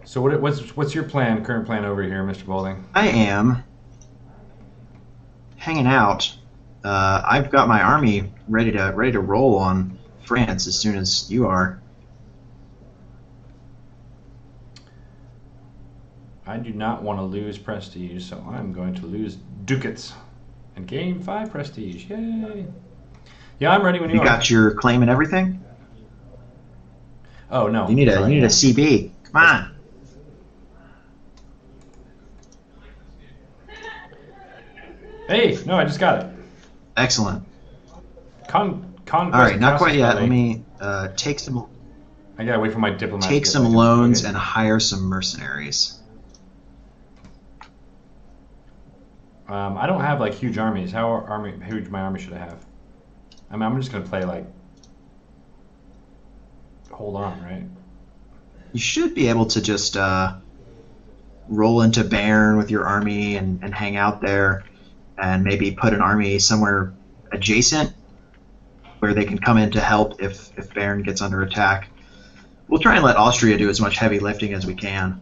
So what's your current plan over here, Mr. Boulding?
I am hanging out. I've got my army ready to roll on France as soon as you are.
I do not want to lose prestige, so I'm going to lose ducats and gain 5 prestige. Yay! Yeah, I'm ready when you are.
You got your claim and everything?
Oh no.
You need a
sorry,
CB. Come on.
Hey, no, I just got it.
Excellent.
Conquest.
All right, not quite yet.
Let
me take some
I gotta wait for my diplomat.
take some loans and hire some mercenaries.
I don't have like huge armies. How huge my army should I have? I mean, I'm just gonna play like. Hold on, right?
You should be able to just roll into Bern with your army and hang out there, and maybe put an army somewhere adjacent where they can come in to help if Bern gets under attack. We'll try and let Austria do as much heavy lifting as we can.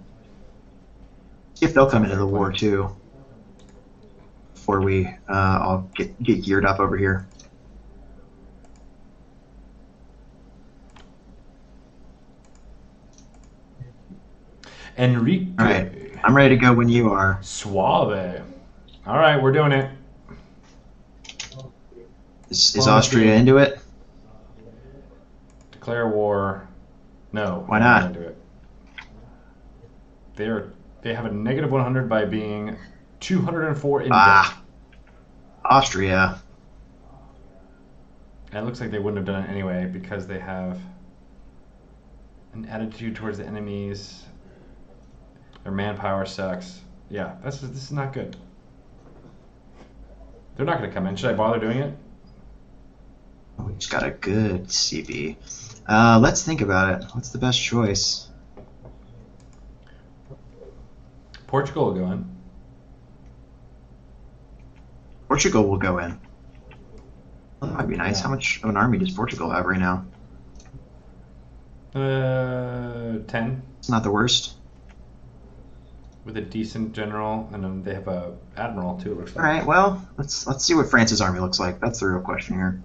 See if they'll come into the war too. Before we all get geared up over here.
Enrique.
All right, I'm ready to go when you are.
Suave. All right, we're doing it.
Is Austria into it?
Declare war. No.
Why not?
Into it. They have a negative 100 by being 204 in debt.
Austria.
And it looks like they wouldn't have done it anyway because they have an attitude towards the enemies. Their manpower sucks. Yeah, this is not good. They're not going to come in. Should I bother doing it?
We just got a good CB. Let's think about it. What's the best choice?
Portugal will go in.
Portugal will go in. Well, that might be nice.
Yeah.
How much of an army does Portugal have right now?
10
It's not the worst.
with a decent general, and then they have a admiral too. It looks
All
like.
right. Well, let's see what France's army looks like. That's the real question here.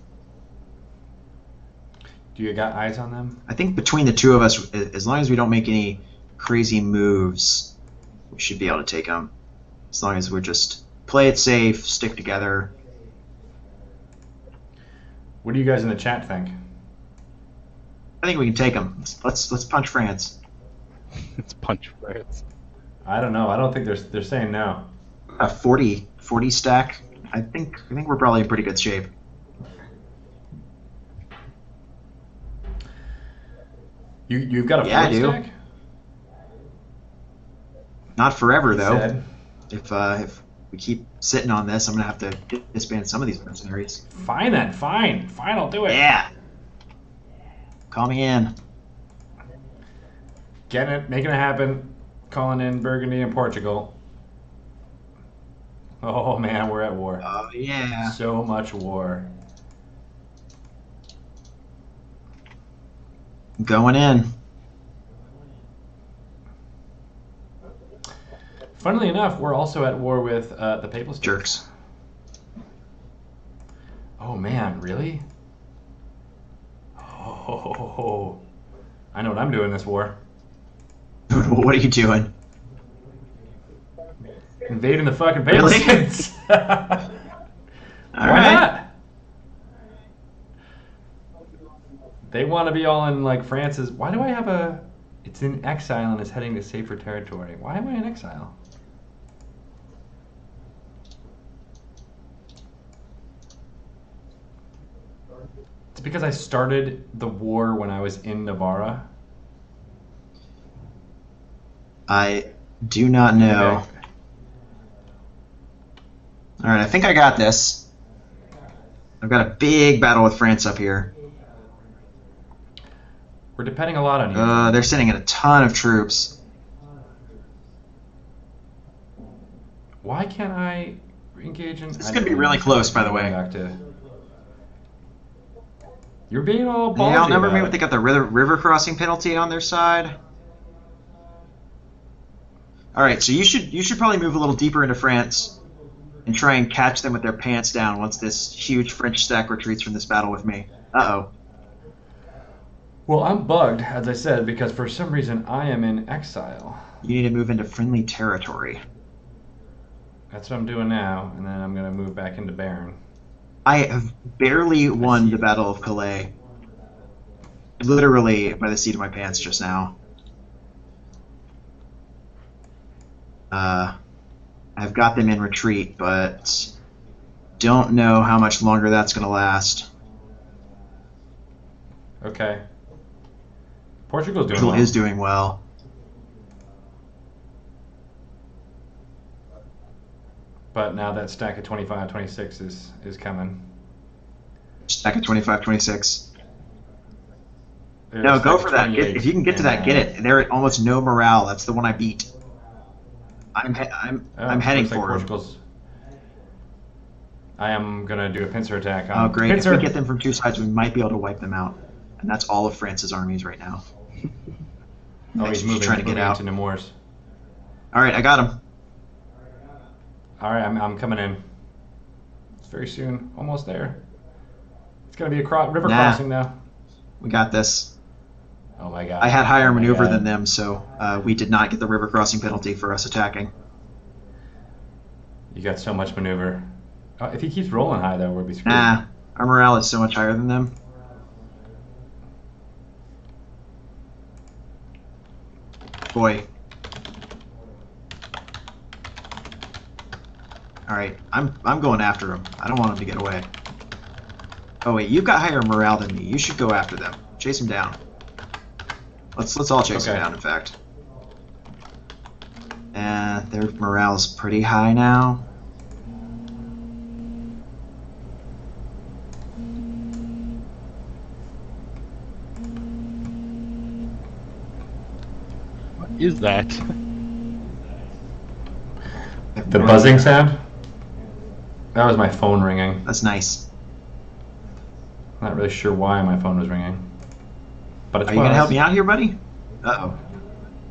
Do you got eyes on them?
I think between the two of us, as long as we don't make any crazy moves, we should be able to take them. As long as we're just play it safe, stick together.
What do you guys in the chat think?
I think we can take them. Let's punch France.
It's punch France.
I don't know. I don't think they're saying no.
A 40 stack. I think we're probably in pretty good shape.
You've got a
Yeah,
40
I do.
stack?
Not forever
He
though.
said.
If we keep sitting on this, I'm gonna have to disband some of these mercenaries.
Fine then, fine, I'll do it.
Yeah. Call me in.
Getting it, making it happen. Calling in Burgundy and Portugal. Oh man, we're at war.
Oh yeah.
So much war.
Going in.
Funnily enough, we're also at war with the Papal States.
Jerks.
Oh man, really? Oh, I know what I'm doing in this war.
What are you doing?
Invading the fucking Papal
Really?
States.
All
Why
right.
not? They want to be all in like France's. Why do I have a? It's in exile and is heading to safer territory. Why am I in exile? It's because I started the war when I was in Navarra.
I do not know.
Okay.
All right, I think I got this. I've got a big battle with France up here.
We're depending a lot on you.
They're sending in a ton of troops.
Why can't I engage in?
This is gonna be really close, by the way.
Back to. You're being all ballsy.
Yeah, I'll never
about
remember
it.
they got the river crossing penalty on their side. All right, so you should probably move a little deeper into France and try and catch them with their pants down once this huge French stack retreats from this battle with me. Uh-oh.
Well, I'm bugged, as I said, because for some reason I am in exile.
You need to move into friendly territory.
That's what I'm doing now, and then I'm going to move back into Baron.
I have barely won the Battle of Calais. Literally by the seat of my pants just now. I've got them in retreat, but don't know how much longer that's going to last.
Okay. Portugal's doing
Portugal
well.
is doing well.
But now that stack of 25, 26 is coming.
Stack at 25, 26.
There's
No,
a
go
stack
for
of
that.
28,
If you can get to that,
and,
get it. They're at almost no morale. That's the one I beat. I'm heading
looks like
for him.
Portugal's. I am gonna do a pincer attack on.
Oh, great.
Pincer.
If we get them from two sides, we might be able to wipe them out. And that's all of France's armies right now.
Oh, he's
Just
moving,
trying to get
moving
out.
into Nemours.
All right, I got him.
All right, I'm coming in. It's very soon, almost there. It's gonna be a river crossing now.
We got this.
Oh my god.
I had higher
Oh my
maneuver
God.
than them, so we did not get the river crossing penalty for us attacking.
You got so much maneuver. Oh, if he keeps rolling high, though, we'll be screwed.
Nah, our morale is so much higher than them. Boy. Alright, I'm going after him. I don't want him to get away. Oh wait, you've got higher morale than me. You should go after them. Chase them down. Let's all chase them
Okay.
down, in fact. And their morale's pretty high now.
What is that?
The buzzing sound? That was my phone ringing.
That's nice.
Not really sure why my phone was ringing. But it's
Are you gonna help me out here, buddy? Uh-oh.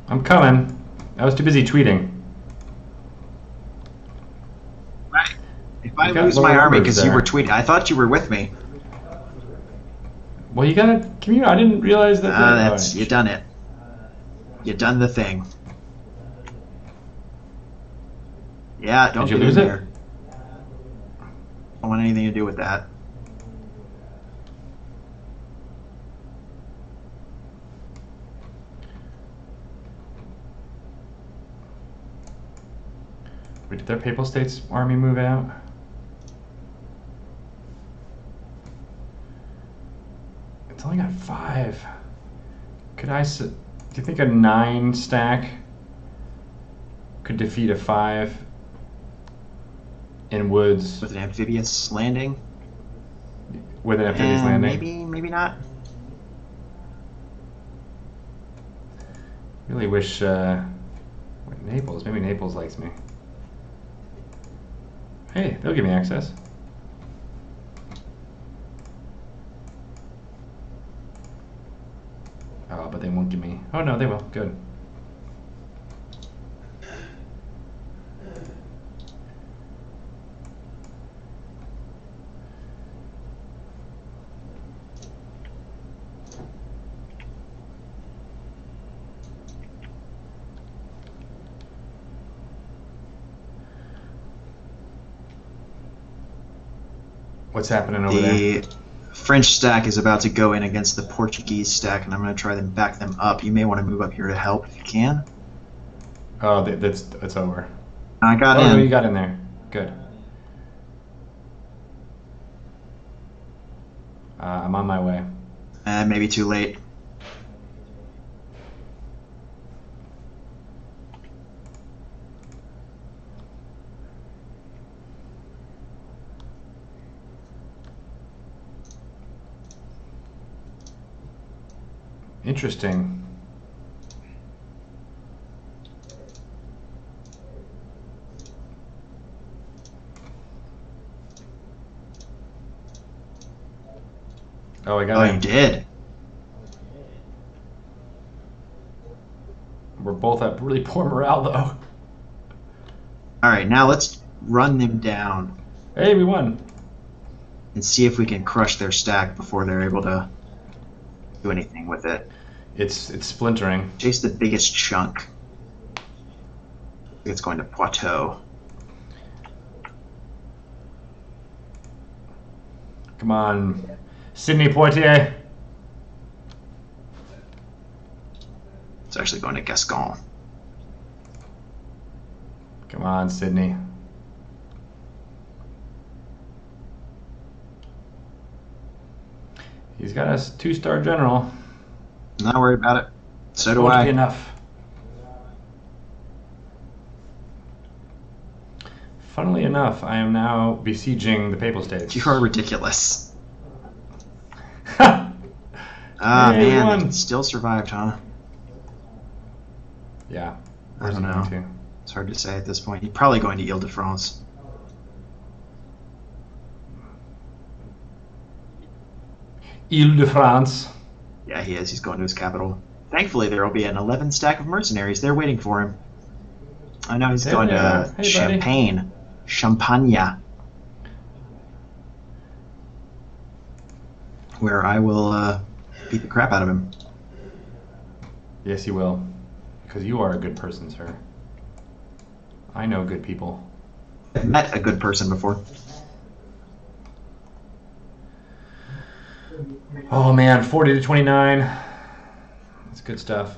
I'm coming. I was too busy tweeting.
Right. If I
You got
lose
lower
my army
numbers
because you
there.
were tweeting, I thought you were with me.
Well, you gotta communicate. I didn't realize that.
That's you done it. You done the thing. Yeah, don't
Did you
get
lose
in
it?
there. Don't want anything to do with that.
Wait, did their Papal States army move out? It's only got 5. Could do you think a 9 stack could defeat a 5 in woods
With an amphibious landing?
with an amphibious landing?
Maybe not.
Really wish Naples. Maybe Naples likes me. Hey, they'll give me access. Oh, but they won't give me. Oh no, they will. Good. What's happening over there?
The French stack is about to go in against the Portuguese stack, and I'm going to try to back them up. You may want to move up here to help if you can.
Oh, it's over.
I got
Oh,
in.
you got in there. Good. I'm on my way.
Maybe too late.
Interesting. Oh, I got
Oh,
in.
you did?
We're both at really poor morale, though.
Alright, now let's run them down
Hey, we won.
and see if we can crush their stack before they're able to do anything with it.
It's splintering.
Chase the biggest chunk. I think it's going to Poitou.
Come on, Sydney Poitiers.
It's actually going to Gascon.
Come on, Sydney. He's got a 2-star general.
Not worried about it. So do
Won't
I.
be enough. Funnily enough, I am now besieging the Papal States.
You are ridiculous.
Ha!
Ah,
Hey,
man,
won.
they still survived, huh?
Yeah.
I don't know.
Where's he going
It's hard to say at this point. He's probably going to Ile-de-France.
to? Ile-de-France.
Yeah, he is. He's going to his capital. Thankfully, there will be an 11 stack of mercenaries. They're waiting for him. I know he's
There
going
they
to
are. Hey, buddy.
Champagne. Champagne. Where I will beat the crap out of him.
Yes, you will. Because you are a good person, sir. I know good people.
I've met a good person before.
Oh man, 40 to 29. That's good stuff.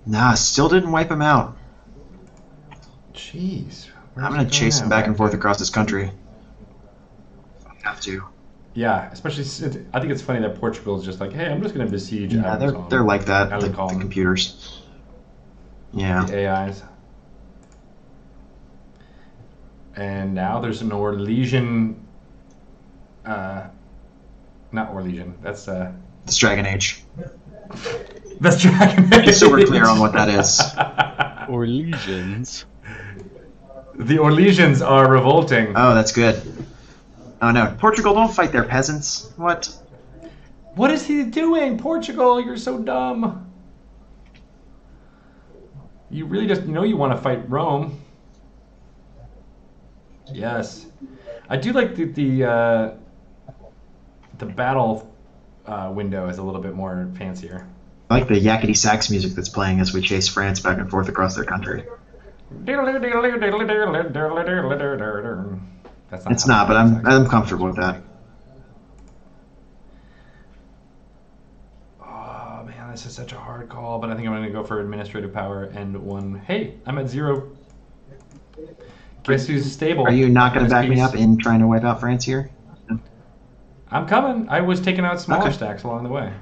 Nah, still didn't wipe him out.
Jeez.
I'm going to chase him back and forth across this country. I have to.
Yeah, especially since I think it's funny that Portugal is just like, hey, I'm just going to besiege.
Yeah,
Amazon.
they're like that,
How do
the
they call them?
computers. Yeah.
The AIs. And now there's an Orlesian. Not Orlesian. That's
It's Dragon Age.
that's Dragon Age.
Just so we're clear on what that is.
Or legions.
The Orlesians are revolting.
Oh, that's good. Oh no, Portugal, don't fight their peasants. What?
What is he doing? Portugal, you're so dumb. You really just, you want to fight Rome. Yes. I do like the battle window is a little bit more fancier.
I like the yakety sax music that's playing as we chase France back and forth across their country.
That's not
It's
how
not, but
it
I'm comfortable with that.
Oh man, this is such a hard call, but I think I'm going to go for administrative power and 1. Hey, I'm at 0. Guess who's stable?
Are you not going to
This
back me
piece?
up in trying to wipe out France here?
I'm coming. I was taking out smaller
Okay.
stacks along the way.